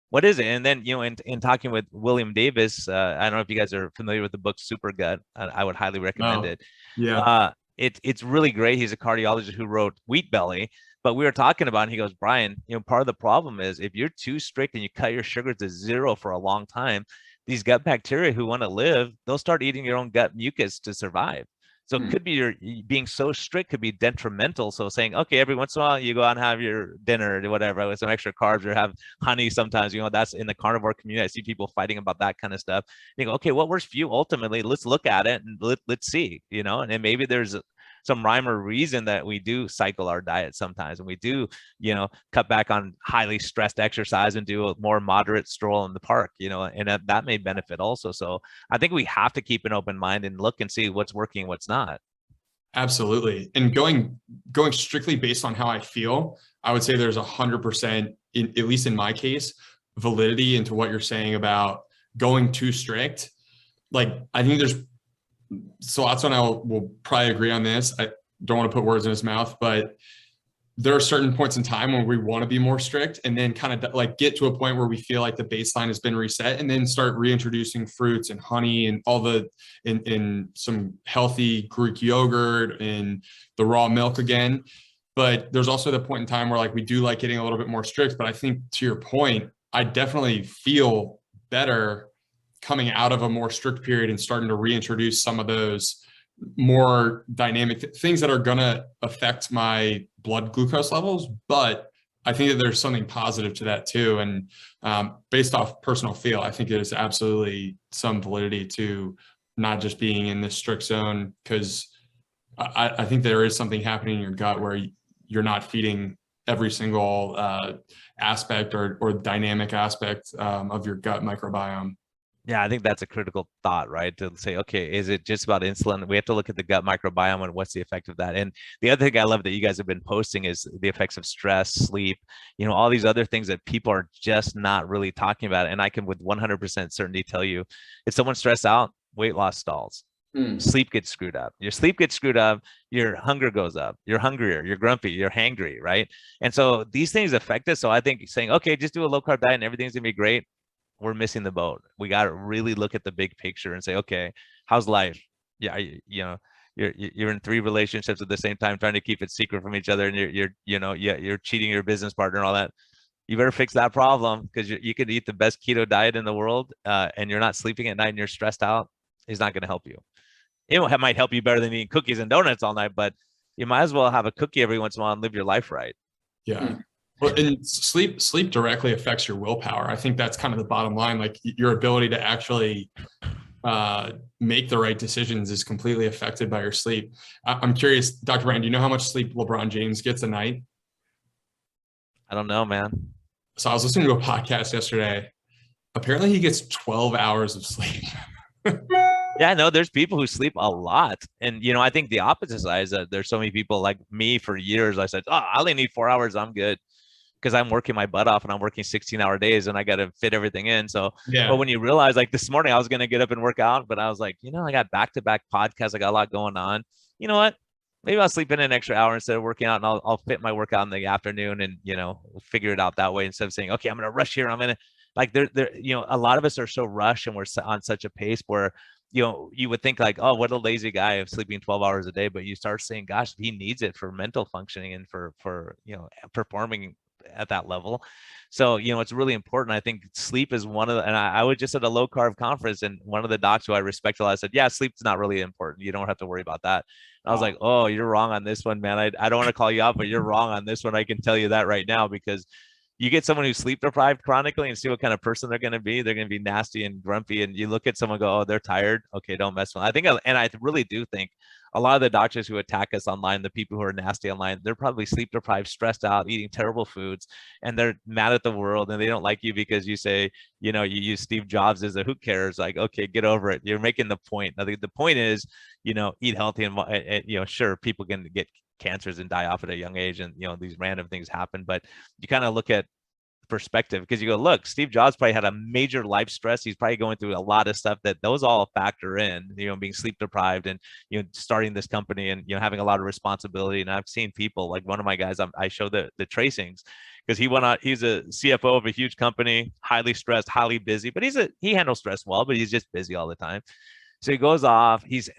what is it? And then in talking with William Davis, I don't know if you guys are familiar with the book Super Gut. I would highly recommend it. Yeah. It's really great. He's a cardiologist who wrote Wheat Belly. But we were talking about, and he goes, Brian, part of the problem is if you're too strict and you cut your sugar to 0 for a long time, these gut bacteria who want to live, they'll start eating your own gut mucus to survive. So it could be your being so strict could be detrimental. So saying, okay, every once in a while you go out and have your dinner or whatever with some extra carbs, or have honey sometimes, that's in the carnivore community. I see people fighting about that kind of stuff. You go, okay, what works for you? Ultimately, let's look at it and let's see, and then maybe there's some rhyme or reason that we do cycle our diet sometimes, and we do, cut back on highly stressed exercise and do a more moderate stroll in the park, and that may benefit also. So I think we have to keep an open mind and look and see what's working, what's not. Absolutely. And going strictly based on how I feel, I would say there's 100%, at least in my case, validity into what you're saying about going too strict. Like, I think there's Sollozzo and I will probably agree on this. I don't want to put words in his mouth, but there are certain points in time when we want to be more strict, and then kind of like get to a point where we feel like the baseline has been reset, and then start reintroducing fruits and honey and all in some healthy Greek yogurt and the raw milk again. But there's also the point in time where like we do like getting a little bit more strict. But I think to your point, I definitely feel better coming out of a more strict period and starting to reintroduce some of those more dynamic things that are going to affect my blood glucose levels. But I think that there's something positive to that too. And based off personal feel, I think there's absolutely some validity to not just being in this strict zone, because I think there is something happening in your gut where you're not feeding every single aspect or dynamic aspect of your gut microbiome. Yeah, I think that's a critical thought, right? To say, okay, is it just about insulin? We have to look at the gut microbiome and what's the effect of that. And the other thing I love that you guys have been posting is the effects of stress, sleep, all these other things that people are just not really talking about. And I can with 100% certainty tell you, if someone's stressed out, weight loss stalls. Sleep gets screwed up. Your sleep gets screwed up. Your hunger goes up. You're hungrier. You're grumpy. You're hangry, right? And so these things affect us. So I think saying, okay, just do a low carb diet and everything's gonna be great, we're missing the boat. We got to really look at the big picture and say, okay, how's life? Yeah, you're in 3 relationships at the same time, trying to keep it secret from each other, and you're cheating your business partner and all that. You better fix that problem, because you could eat the best keto diet in the world, and you're not sleeping at night and you're stressed out. It's not going to help you. It might help you better than eating cookies and donuts all night, but you might as well have a cookie every once in a while and live your life right. Yeah. Well, and sleep directly affects your willpower. I think that's kind of the bottom line. Like, your ability to actually make the right decisions is completely affected by your sleep. I'm curious, Dr. Bryan, do you know how much sleep LeBron James gets a night? I don't know, man. So I was listening to a podcast yesterday. Apparently he gets 12 hours of sleep. Yeah, no, there's people who sleep a lot. And, I think the opposite side is that there's so many people like me. For years, I said, oh, I only need 4 hours. I'm good. Because I'm working my butt off and I'm working 16-hour days and I got to fit everything in. So, yeah. But when you realize, like this morning, I was going to get up and work out, but I was like, I got back-to-back podcasts. I got a lot going on. You know what? Maybe I'll sleep in an extra hour instead of working out, and I'll fit my workout in the afternoon, and, we'll figure it out that way, instead of saying, okay, I'm going to rush here. I'm going to, like, a lot of us are so rushed and we're on such a pace where, you would think like, oh, what a lazy guy of sleeping 12 hours a day. But you start saying, gosh, he needs it for mental functioning and for performing at that level. So, it's really important. I think sleep is one of the, and I was just at a low carb conference, and one of the docs who I respect a lot said, yeah, sleep's not really important. You don't have to worry about that. And I was like, oh, you're wrong on this one, man. I don't want to call you out, but you're wrong on this one. I can tell you that right now, because you get someone who's sleep deprived chronically and see what kind of person they're going to be. They're going to be nasty and grumpy. And you look at someone and go, oh, they're tired. Okay, don't mess with them. I think, and I really do think a lot of the doctors who attack us online, the people who are nasty online, they're probably sleep deprived, stressed out, eating terrible foods, and they're mad at the world, and they don't like you because you say, you use Steve Jobs as a who cares. Like, okay, get over it. You're making the point. I think the point is, eat healthy, and sure, people can get cancers and die off at a young age, and these random things happen, but you kind of look at perspective, because you go, look, Steve Jobs probably had a major life stress. He's probably going through a lot of stuff that those all factor in, being sleep deprived and, starting this company and, having a lot of responsibility. And I've seen people like one of my guys, I show the tracings, because he's a CFO of a huge company, highly stressed, highly busy, but he handles stress well, but he's just busy all the time. So he goes off, he's,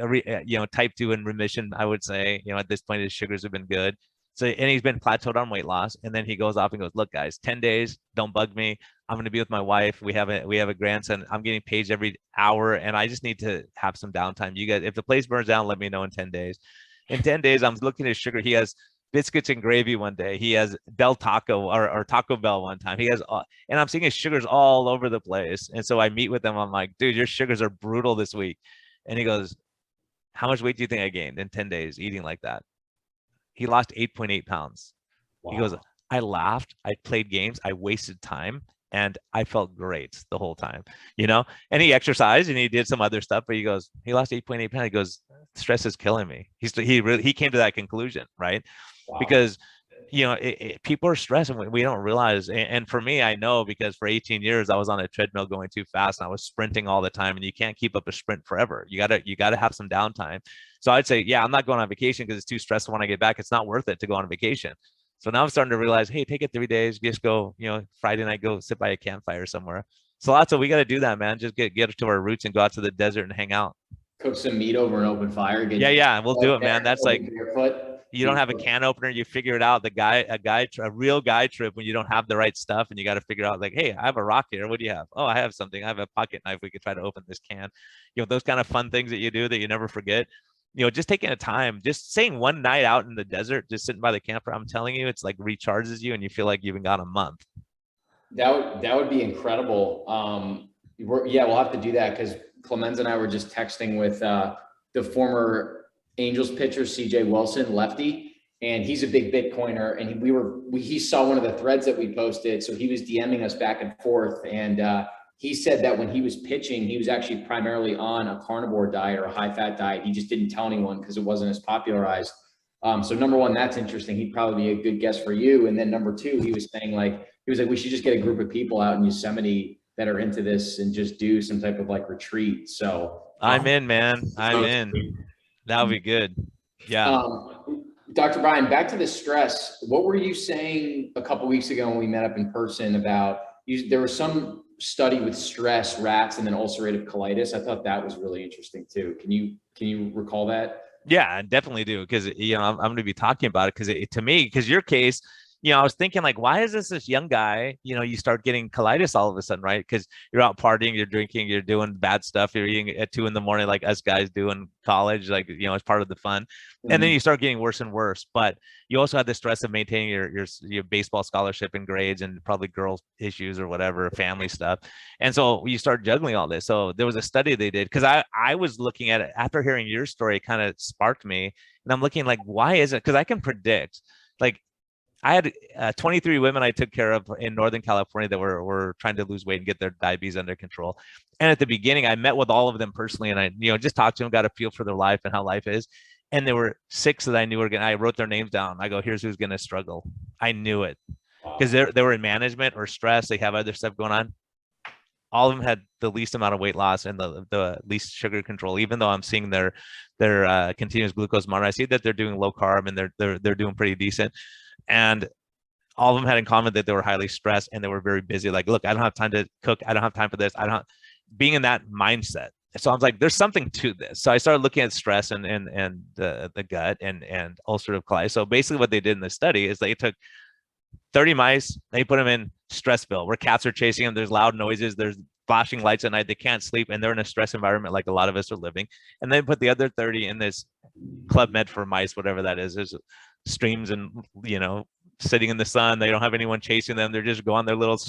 type 2 in remission, I would say, at this point, his sugars have been good. So, and he's been plateaued on weight loss. And then he goes off and goes, look, guys, 10 days, don't bug me. I'm going to be with my wife. We have a grandson. I'm getting paged every hour, and I just need to have some downtime. You guys, if the place burns down, let me know in 10 days. In 10 days, I'm looking at his sugar. He has biscuits and gravy one day. He has Del Taco or Taco Bell one time. He has, and I'm seeing his sugars all over the place. And so I meet with him. I'm like, dude, your sugars are brutal this week. And he goes, how much weight do you think I gained in 10 days eating like that? He lost 8.8 pounds. Wow. He goes, I laughed, I played games, I wasted time, and I felt great the whole time, and he exercised and he did some other stuff, but he goes, he lost 8.8 pounds. He goes, stress is killing me. He came to that conclusion, right? Wow. Because, people are stressed and we don't realize. And for me, I know, because for 18 years, I was on a treadmill going too fast and I was sprinting all the time, and you can't keep up a sprint forever. You gotta have some downtime. So I'd say, yeah, I'm not going on vacation because it's too stressful when I get back. It's not worth it to go on vacation. So now I'm starting to realize, hey, take it 3 days, just go, Friday night, go sit by a campfire somewhere. So lots of, we got to do that, man. Just get to our roots and go out to the desert and hang out. Cook some meat over an open fire. Yeah, we'll do it, man. That's like, you don't have a can opener, you figure it out. A real guy trip, when you don't have the right stuff and you got to figure out, like, hey, I have a rock here. What do you have? Oh, I have something. I have a pocket knife. We could try to open this can. Those kind of fun things that you do that you never forget. Just taking a time, just saying one night out in the desert, just sitting by the camper, I'm telling you, it's like recharges you and you feel like you've been gone a month. That would be incredible. We'll have to do that, because Clemenza and I were just texting with the former Angels pitcher, CJ Wilson, lefty, and he's a big Bitcoiner. And he saw one of the threads that we posted, so he was DMing us back and forth. And he said that when he was pitching, he was actually primarily on a carnivore diet or a high fat diet. He just didn't tell anyone because it wasn't as popularized. So number one, that's interesting. He'd probably be a good guest for you. And then number two, he was saying we should just get a group of people out in Yosemite that are into this and just do some type of like retreat. So I'm in, man. I'm in. That would be good. Yeah. Dr. Brian, back to the stress. What were you saying a couple of weeks ago when we met up in person about there was some study with stress, rats, and then ulcerative colitis? I thought that was really interesting too. Can you recall that? Yeah, I definitely do. Because, I'm going to be talking about it because your case, I was thinking like, why is this young guy, you start getting colitis all of a sudden, right? Because you're out partying, you're drinking, you're doing bad stuff. You're eating at 2 a.m, like us guys do in college, like, it's part of the fun. And then you start getting worse and worse, but you also have the stress of maintaining your baseball scholarship and grades and probably girls issues or whatever, family stuff. And so you start juggling all this. So there was a study they did, because I was looking at it after hearing your story, it kind of sparked me. And I'm looking like, why is it? Because I can predict, like, I had 23 women I took care of in Northern California that were trying to lose weight and get their diabetes under control. And at the beginning, I met with all of them personally, and I, just talked to them, got a feel for their life and how life is. And there were 6 that I knew I wrote their names down. I go, here's who's going to struggle. I knew it, because they were in management or stress. They have other stuff going on. All of them had the least amount of weight loss and the least sugar control, even though I'm seeing their continuous glucose monitor. I see that they're doing low carb and they're doing pretty decent. And all of them had in common that they were highly stressed and they were very busy. Like, look, I don't have time to cook. I don't have time for this. Being in that mindset. So I was like, there's something to this. So I started looking at stress and the gut and ulcerative colitis. So basically what they did in the study is they took 30 mice, they put them in Stressville, where cats are chasing them. There's loud noises. There's flashing lights at night. They can't sleep. And they're in a stress environment like a lot of us are living. And then put the other 30 in this Club Med for mice, whatever that is. There's streams and, sitting in the sun. They don't have anyone chasing them. They're just go on their little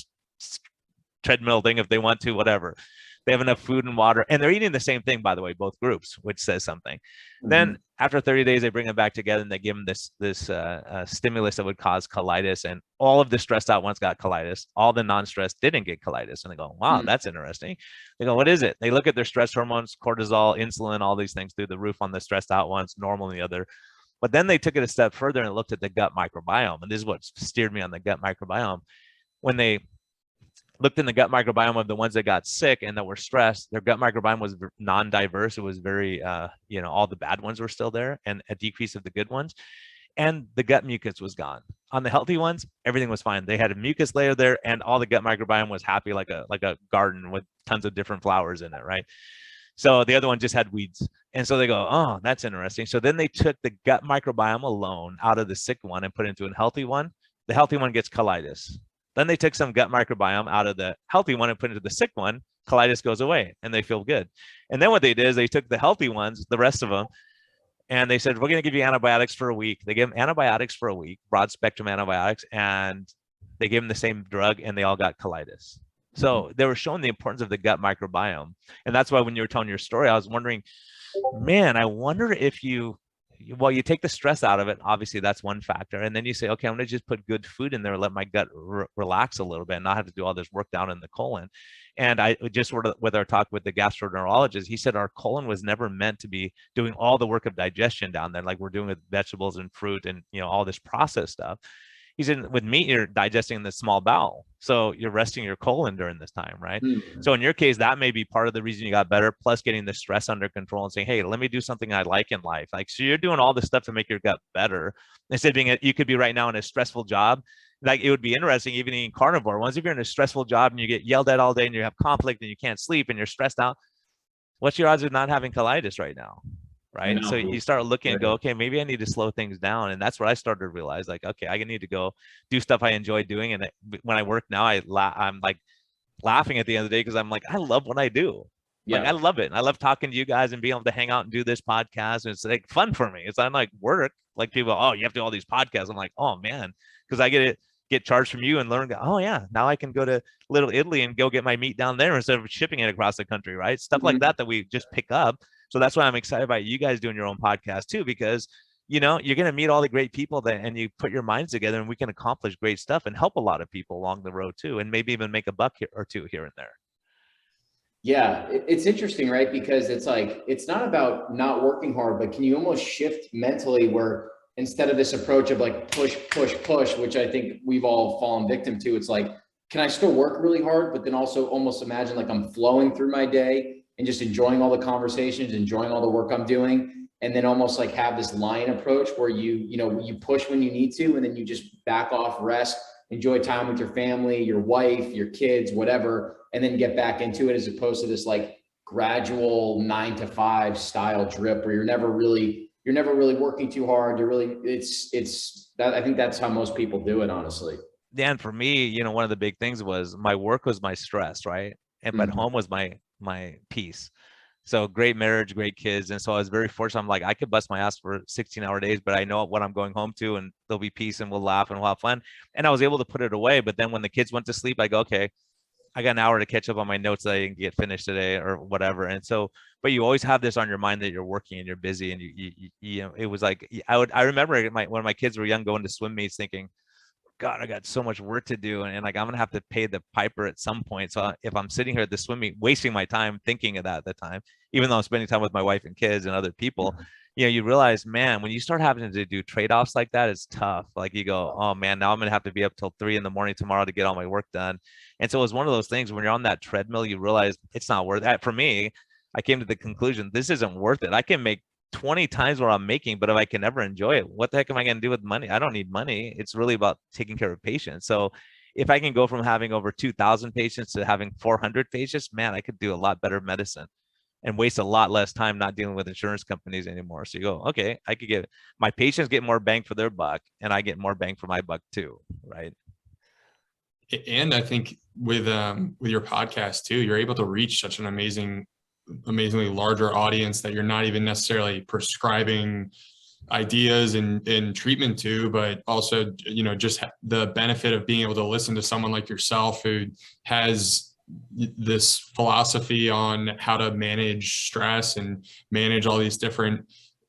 treadmill thing if they want to, whatever. They have enough food and water, and they're eating the same thing, by the way, both groups, which says something. Then after 30 days, they bring them back together and they give them this stimulus that would cause colitis, and all of the stressed out ones got colitis. All the non-stressed didn't get colitis. And they go, wow, that's interesting. They go, what is it? They look at their stress hormones, cortisol, insulin, all these things through the roof on the stressed out ones, normal on the other. But then they took it a step further and looked at the gut microbiome. And this is what steered me on the gut microbiome. When they looked in the gut microbiome of the ones that got sick and that were stressed, their gut microbiome was non-diverse. It was very, all the bad ones were still there and a decrease of the good ones. And the gut mucus was gone. On the healthy ones, everything was fine. They had a mucus layer there and all the gut microbiome was happy, like a garden with tons of different flowers in it, right? So the other one just had weeds. And so they go, oh, that's interesting. So then they took the gut microbiome alone out of the sick one and put it into a healthy one. The healthy one gets colitis. Then they took some gut microbiome out of the healthy one and put it into the sick one. Colitis goes away and they feel good. And then what they did is they took the healthy ones, the rest of them, and they said, we're going to give you antibiotics for a week. They gave them antibiotics for a week, broad spectrum antibiotics, and they gave them the same drug and they all got colitis. So they were showing the importance of the gut microbiome. And that's why when you were telling your story, I was wondering, man, I wonder if you take the stress out of it. Obviously, that's one factor. And then you say, okay, I'm going to just put good food in there and let my gut relax a little bit and not have to do all this work down in the colon. And I just with our talk with the gastroenterologist, he said our colon was never meant to be doing all the work of digestion down there, like we're doing with vegetables and fruit and, all this processed stuff. He said, with meat, you're digesting the small bowel. So you're resting your colon during this time, right? So in your case, that may be part of the reason you got better, plus getting the stress under control and saying, hey, let me do something I like in life. Like, so you're doing all this stuff to make your gut better. Instead of being, you could be right now in a stressful job. Like, it would be interesting, even eating carnivore. Once if you're in a stressful job and you get yelled at all day and you have conflict and you can't sleep and you're stressed out, what's your odds of not having colitis right now? Right. So you start looking and go, okay, maybe I need to slow things down. And that's what I started to realize, like, okay, I need to go do stuff I enjoy doing. And when I work now, I'm like laughing at the end of the day because I'm like, I love what I do. Like, I love it. I love talking to you guys and being able to hang out and do this podcast. And it's like fun for me. It's not like work. Like people, oh, you have to do all these podcasts. I'm like, oh man, because I get charged from you and learn. Oh yeah, now I can go to Little Italy and go get my meat down there instead of shipping it across the country. Right. Stuff like that we just pick up. So that's why I'm excited about you guys doing your own podcast too, because, you're going to meet all the great people and you put your minds together and we can accomplish great stuff and help a lot of people along the road too. And maybe even make a buck or two here and there. Yeah, it's interesting, right? Because it's like, it's not about not working hard, but can you almost shift mentally where instead of this approach of like push, push, push, which I think we've all fallen victim to, it's like, can I still work really hard, but then also almost imagine like I'm flowing through my day and just enjoying all the conversations, enjoying all the work I'm doing. And then almost like have this lion approach where you push when you need to, and then you just back off, rest, enjoy time with your family, your wife, your kids, whatever, and then get back into it, as opposed to this like gradual 9 to 5 style drip where you're never really working too hard. You're really, it's that, I think that's how most people do it, honestly. Dan, for me, one of the big things was my work was my stress, right? But Mhm. home was my peace. So great marriage, great kids. And so I was very fortunate. I'm like, I could bust my ass for 16-hour days, but I know what I'm going home to, and there'll be peace and we'll laugh and we'll have fun. And I was able to put it away. But then when the kids went to sleep, I go, okay, I got an hour to catch up on my notes that I didn't get finished today or whatever. And so, but you always have this on your mind that you're working and you're busy. And it was like, I remember when my kids were young, going to swim meets thinking, God, I got so much work to do. And like, I'm going to have to pay the piper at some point. So if I'm sitting here at the swim meet, wasting my time thinking of that at the time, even though I'm spending time with my wife and kids and other people, you realize, man, when you start having to do trade-offs like that, it's tough. Like you go, oh man, now I'm going to have to be up till 3 a.m. tomorrow to get all my work done. And so it was one of those things when you're on that treadmill, you realize it's not worth it. For me, I came to the conclusion, this isn't worth it. I can make 20 times what I'm making, but if I can never enjoy it, what the heck am I going to do with money? I don't need money. It's really about taking care of patients. So if I can go from having over 2,000 patients to having 400 patients, man, I could do a lot better medicine and waste a lot less time not dealing with insurance companies anymore. So you go, okay, I could get my patients get more bang for their buck, and I get more bang for my buck too, right? And I think with your podcast too, you're able to reach such an amazingly larger audience that you're not even necessarily prescribing ideas and treatment to, but also, just the benefit of being able to listen to someone like yourself who has this philosophy on how to manage stress and manage all these different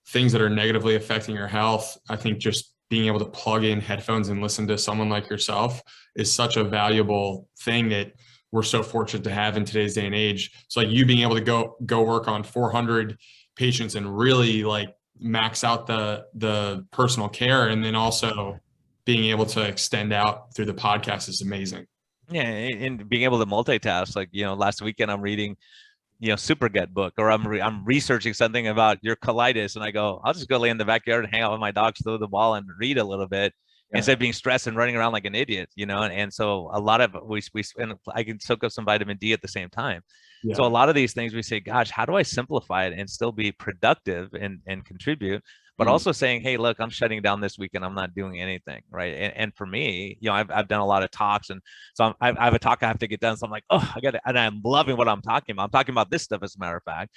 things that are negatively affecting your health. I think just being able to plug in headphones and listen to someone like yourself is such a valuable thing that we're so fortunate to have in today's day and age. So like you being able to go work on 400 patients and really like max out the personal care, and then also being able to extend out through the podcast is amazing. Yeah, and being able to multitask. Like, last weekend I'm reading, super gut book, or I'm researching something about your colitis, and I go, I'll just go lay in the backyard and hang out with my dogs, throw the ball, and read a little bit. Yeah. Instead of being stressed and running around like an idiot, and so a lot of and I can soak up some vitamin D at the same time. Yeah. So a lot of these things we say, gosh, how do I simplify it and still be productive and contribute? But also saying, hey, look, I'm shutting down this weekend. I'm not doing anything, right? And for me, I've done a lot of talks, and so I have a talk I have to get done. So I'm like, oh, I got it, and I'm loving what I'm talking about. I'm talking about this stuff, as a matter of fact.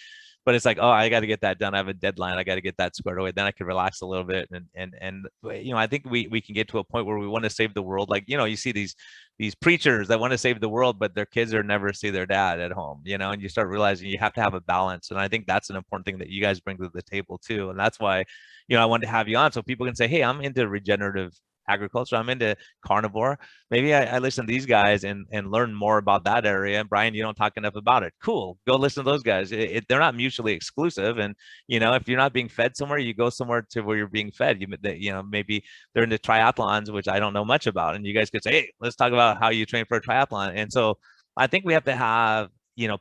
But it's like, oh, I got to get that done. I have a deadline. I got to get that squared away. Then I can relax a little bit, and I think we can get to a point where we want to save the world. Like, you see these preachers that want to save the world, but their kids are never see their dad at home, and you start realizing you have to have a balance. And I think that's an important thing that you guys bring to the table too. And that's why, I wanted to have you on so people can say, hey, I'm into regenerative agriculture, I'm into carnivore. Maybe I listen to these guys and learn more about that area. And Brian, you don't talk enough about it. Cool. Go listen to those guys. They're not mutually exclusive. And, if you're not being fed somewhere, you go somewhere to where you're being fed. Maybe they're into triathlons, which I don't know much about. And you guys could say, hey, let's talk about how you train for a triathlon. And so I think we have to have,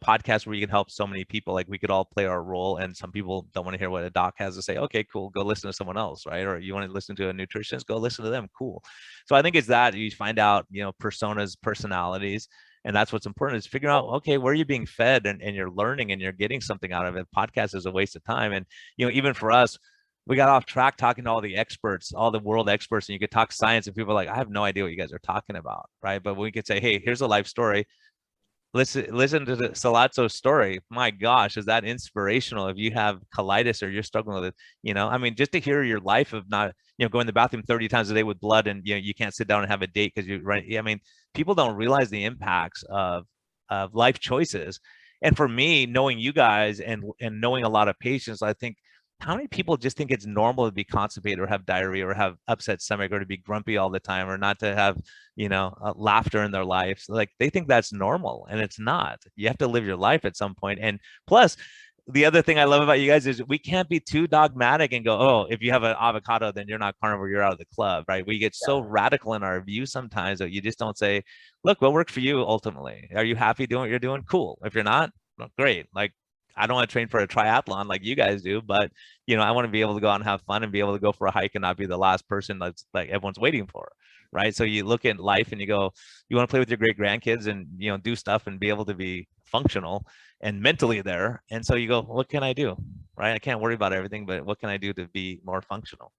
podcasts where you can help so many people. Like, we could all play our role, and some people don't want to hear what a doc has to say. Okay, cool. Go listen to someone else, right? Or you want to listen to a nutritionist, go listen to them. Cool. So I think it's that you find out, personas, personalities, and that's what's important, is figuring out, okay, where are you being fed, and you're learning and you're getting something out of it. Podcast is a waste of time. And, even for us, we got off track talking to all the experts, all the world experts, and you could talk science, and people are like, I have no idea what you guys are talking about, right? But we could say, hey, here's a life story. Listen to the Sollozzo story. My gosh, is that inspirational? If you have colitis or you're struggling with it, just to hear your life of not, going to the bathroom 30 times a day with blood, and you can't sit down and have a date because you right. People don't realize the impacts of life choices. And for me, knowing you guys and knowing a lot of patients, I think how many people just think it's normal to be constipated or have diarrhea or have upset stomach or to be grumpy all the time or not to have, laughter in their lives? Like they think that's normal, and it's not. You have to live your life at some point. And plus, the other thing I love about you guys is we can't be too dogmatic and go, oh, if you have an avocado, then you're not carnivore, you're out of the club, right? We get so radical in our view sometimes that you just don't say, look, what works for you ultimately? Are you happy doing what you're doing? Cool. If you're not, well, great. Like, I don't want to train for a triathlon like you guys do, but I want to be able to go out and have fun and be able to go for a hike and not be the last person that's like everyone's waiting for, right? So you look at life and you go, you want to play with your great grandkids and do stuff and be able to be functional and mentally there. And so you go, what can I do, right? I can't worry about everything, but what can I do to be more functional?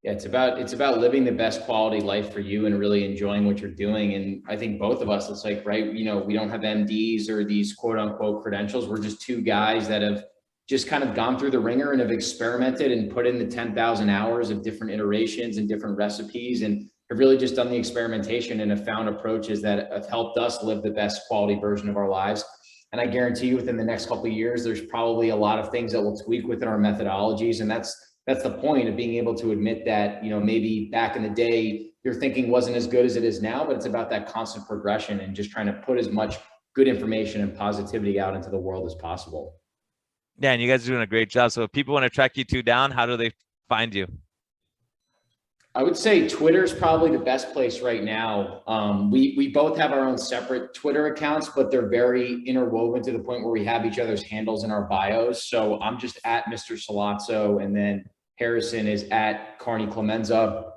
Yeah, it's about living the best quality life for you and really enjoying what you're doing. And I think both of us, it's like, right, we don't have MDs or these quote unquote credentials. We're just two guys that have just kind of gone through the ringer and have experimented and put in the 10,000 hours of different iterations and different recipes, and have really just done the experimentation and have found approaches that have helped us live the best quality version of our lives. And I guarantee you within the next couple of years, there's probably a lot of things that we'll tweak within our methodologies. And that's the point of being able to admit that, maybe back in the day, your thinking wasn't as good as it is now, but it's about that constant progression and just trying to put as much good information and positivity out into the world as possible. Yeah, and you guys are doing a great job. So if people want to track you two down, how do they find you? I would say Twitter is probably the best place right now. We both have our own separate Twitter accounts, but they're very interwoven to the point where we have each other's handles in our bios. So I'm just at Mr. Sollozzo, and then Harrison is at Carney Clemenza.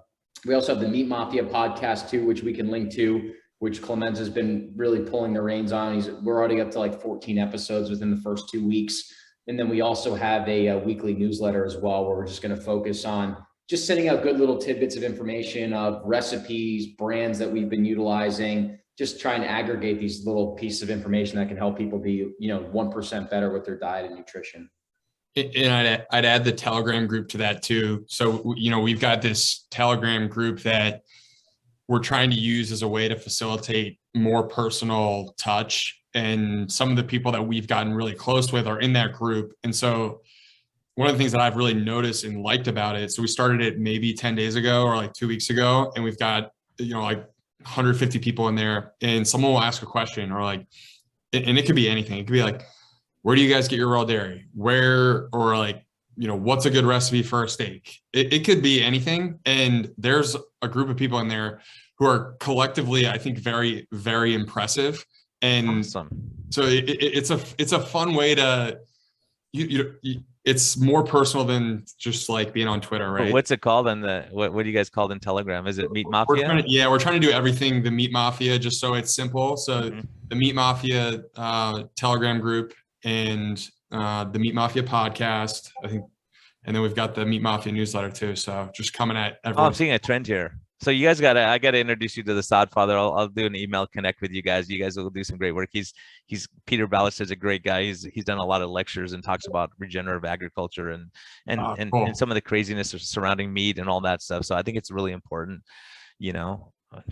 We also have the Meat Mafia podcast too, which we can link to, which Clemenza's been really pulling the reins on. We're already up to like 14 episodes within the first 2 weeks. And then we also have a weekly newsletter as well, where we're just going to focus on just sending out good little tidbits of information of recipes, brands that we've been utilizing, just trying to aggregate these little pieces of information that can help people be, 1% better with their diet and nutrition. And I'd add the Telegram group to that too. So, we've got this Telegram group that we're trying to use as a way to facilitate more personal touch. And some of the people that we've gotten really close with are in that group. And so one of the things that I've really noticed and liked about it, so we started it maybe 10 days ago or like 2 weeks ago, and we've got, like 150 people in there, and someone will ask a question or like, and it could be anything. It could be like, where do you guys get your raw dairy? Where, or like, what's a good recipe for a steak? It could be anything. And there's a group of people in there who are collectively, I think, very, very impressive. And awesome. So it's a fun way to, it's more personal than just like being on Twitter, right? But what's it called? And what do you guys call it in Telegram? Is it Meat Mafia? We're trying to do everything the Meat Mafia, just so it's simple. So the Meat Mafia Telegram group and the Meat Mafia podcast, I think, and then we've got the Meat Mafia newsletter too. So just coming at everyone. Oh, I'm seeing a trend here. So you guys I gotta introduce you to the Sod Father. I'll do an email connect with you guys. You guys will do some great work. He's Peter Ballas is a great guy. He's done a lot of lectures and talks about regenerative agriculture and some of the craziness surrounding meat and all that stuff. So I think it's really important,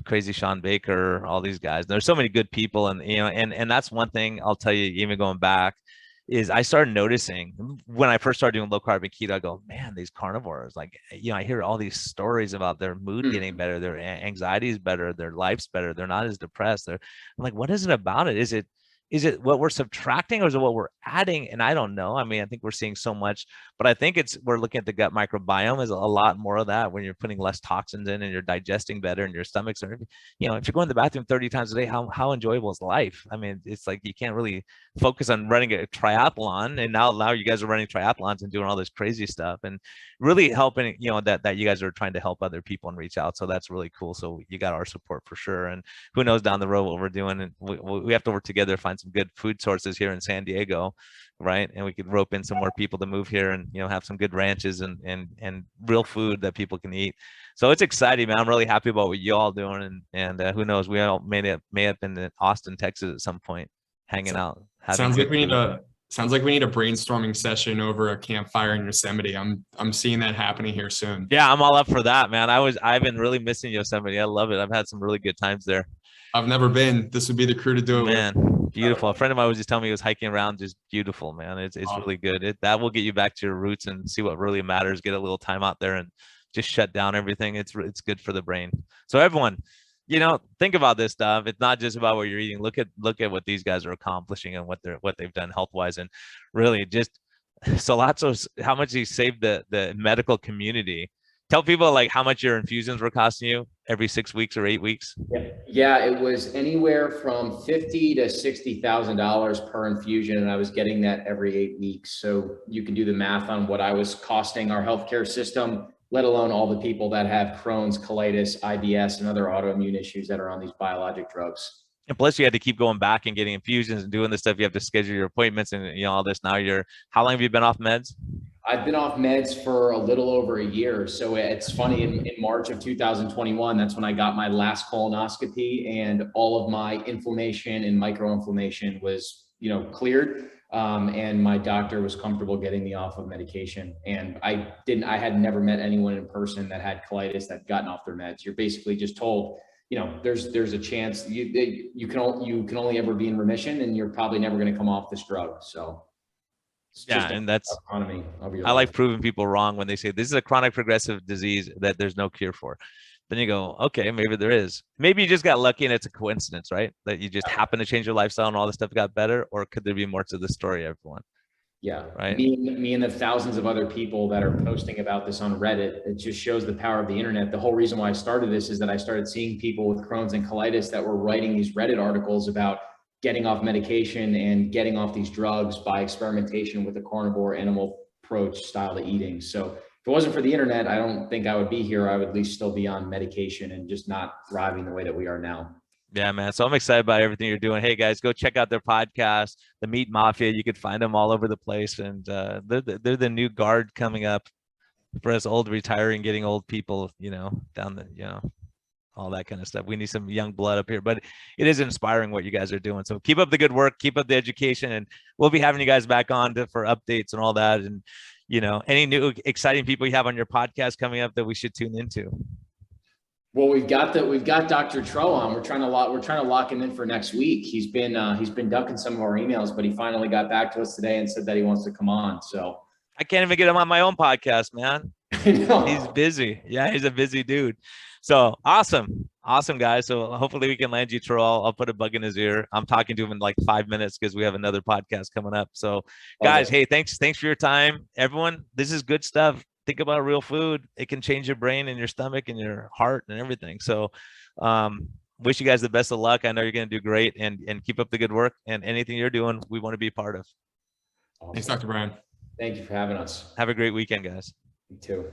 Crazy Sean Baker, all these guys. There's so many good people, and that's one thing I'll tell you, even going back, is I started noticing when I first started doing low carb and keto, I go, man, these carnivores, like, I hear all these stories about their mood getting better, their anxiety is better, their life's better, they're not as depressed. I'm like, what is it about it? Is it what we're subtracting or is it what we're adding? And I don't know. I mean, I think we're seeing so much, but I think we're looking at the gut microbiome is a lot more of that when you're putting less toxins in and you're digesting better and your stomach's, if you're going to the bathroom 30 times a day, how enjoyable is life? I mean, it's like, you can't really focus on running a triathlon. And now you guys are running triathlons and doing all this crazy stuff and really helping, that you guys are trying to help other people and reach out. So that's really cool. So you got our support for sure. And who knows down the road what we're doing, and we have to work together, find some good food sources here in San Diego, right? And we could rope in some more people to move here and have some good ranches and real food that people can eat. So it's exciting, man. I'm really happy about what you all doing, and who knows, we all may have been in Austin, Texas at some point, hanging out. Sounds like we need a brainstorming session over a campfire in Yosemite. I'm seeing that happening here soon. Yeah, I'm all up for that, man. I've been really missing Yosemite. I love it. I've had some really good times there. I've never been. This would be the crew to do it with. Man, Beautiful. A friend of mine was just telling me he was hiking around, just beautiful, man. It's really good. That will get you back to your roots and see what really matters. Get a little time out there and just shut down everything. It's good for the brain. So everyone, think about this stuff. It's not just about what you're eating. Look at what these guys are accomplishing and what they've done health wise, and really just Sollozzo's, how much he saved the medical community. Tell people like how much your infusions were costing you every 6 weeks or 8 weeks. Yeah, it was anywhere from $50,000 to $60,000 per infusion, and I was getting that every 8 weeks. So you can do the math on what I was costing our healthcare system, let alone all the people that have Crohn's, colitis, IBS, and other autoimmune issues that are on these biologic drugs. And plus, you had to keep going back and getting infusions and doing this stuff. You have to schedule your appointments and all this. Now how long have you been off meds? I've been off meds for a little over a year. So it's funny, in March of 2021, that's when I got my last colonoscopy, and all of my inflammation and microinflammation was, cleared. And my doctor was comfortable getting me off of medication. And I had never met anyone in person that had colitis that had gotten off their meds. You're basically just told, there's a chance you can only ever be in remission, and you're probably never going to come off this drug. So and that's economy of your I like life. proving people wrong when they say this is a chronic progressive disease that there's no cure for. Then you go, okay, maybe there is. Maybe you just got lucky and it's a coincidence, right? That you just happen to change your lifestyle and all this stuff got better, or could there be more to the story, everyone? Yeah, right. Me and the thousands of other people that are posting about this on Reddit, it just shows the power of the internet. The whole reason why I started this is that I started seeing people with Crohn's and colitis that were writing these Reddit articles about getting off medication and getting off these drugs by experimentation with a carnivore animal approach style to eating. So if it wasn't for the internet, I don't think I would be here. I would at least still be on medication and just not thriving the way that we are now. Yeah, man. So I'm excited about everything you're doing. Hey guys, go check out their podcast, the Meat Mafia. You could find them all over the place. And they're the new guard coming up for us old retiring, getting old people, down the, all that kind of stuff. We need some young blood up here, but it is inspiring what you guys are doing. So keep up the good work, keep up the education, and we'll be having you guys back on for updates and all that. And, any new exciting people you have on your podcast coming up that we should tune into. Well, we've got Dr. Tro on. We're trying to lock him in for next week. He's been ducking some of our emails, but he finally got back to us today and said that he wants to come on. So I can't even get him on my own podcast, man. He's busy. Yeah, he's a busy dude. So awesome guys. So hopefully we can land you, Tro. I'll put a bug in his ear. I'm talking to him in like 5 minutes because we have another podcast coming up. So guys, hey, thanks for your time, everyone. This is good stuff. Think about real food. It can change your brain and your stomach and your heart and everything. So wish you guys the best of luck. I know you're going to do great, and keep up the good work, and anything you're doing, we want to be a part of. Awesome. Thanks, Dr. Brian. Thank you for having us. Have a great weekend, guys. You too.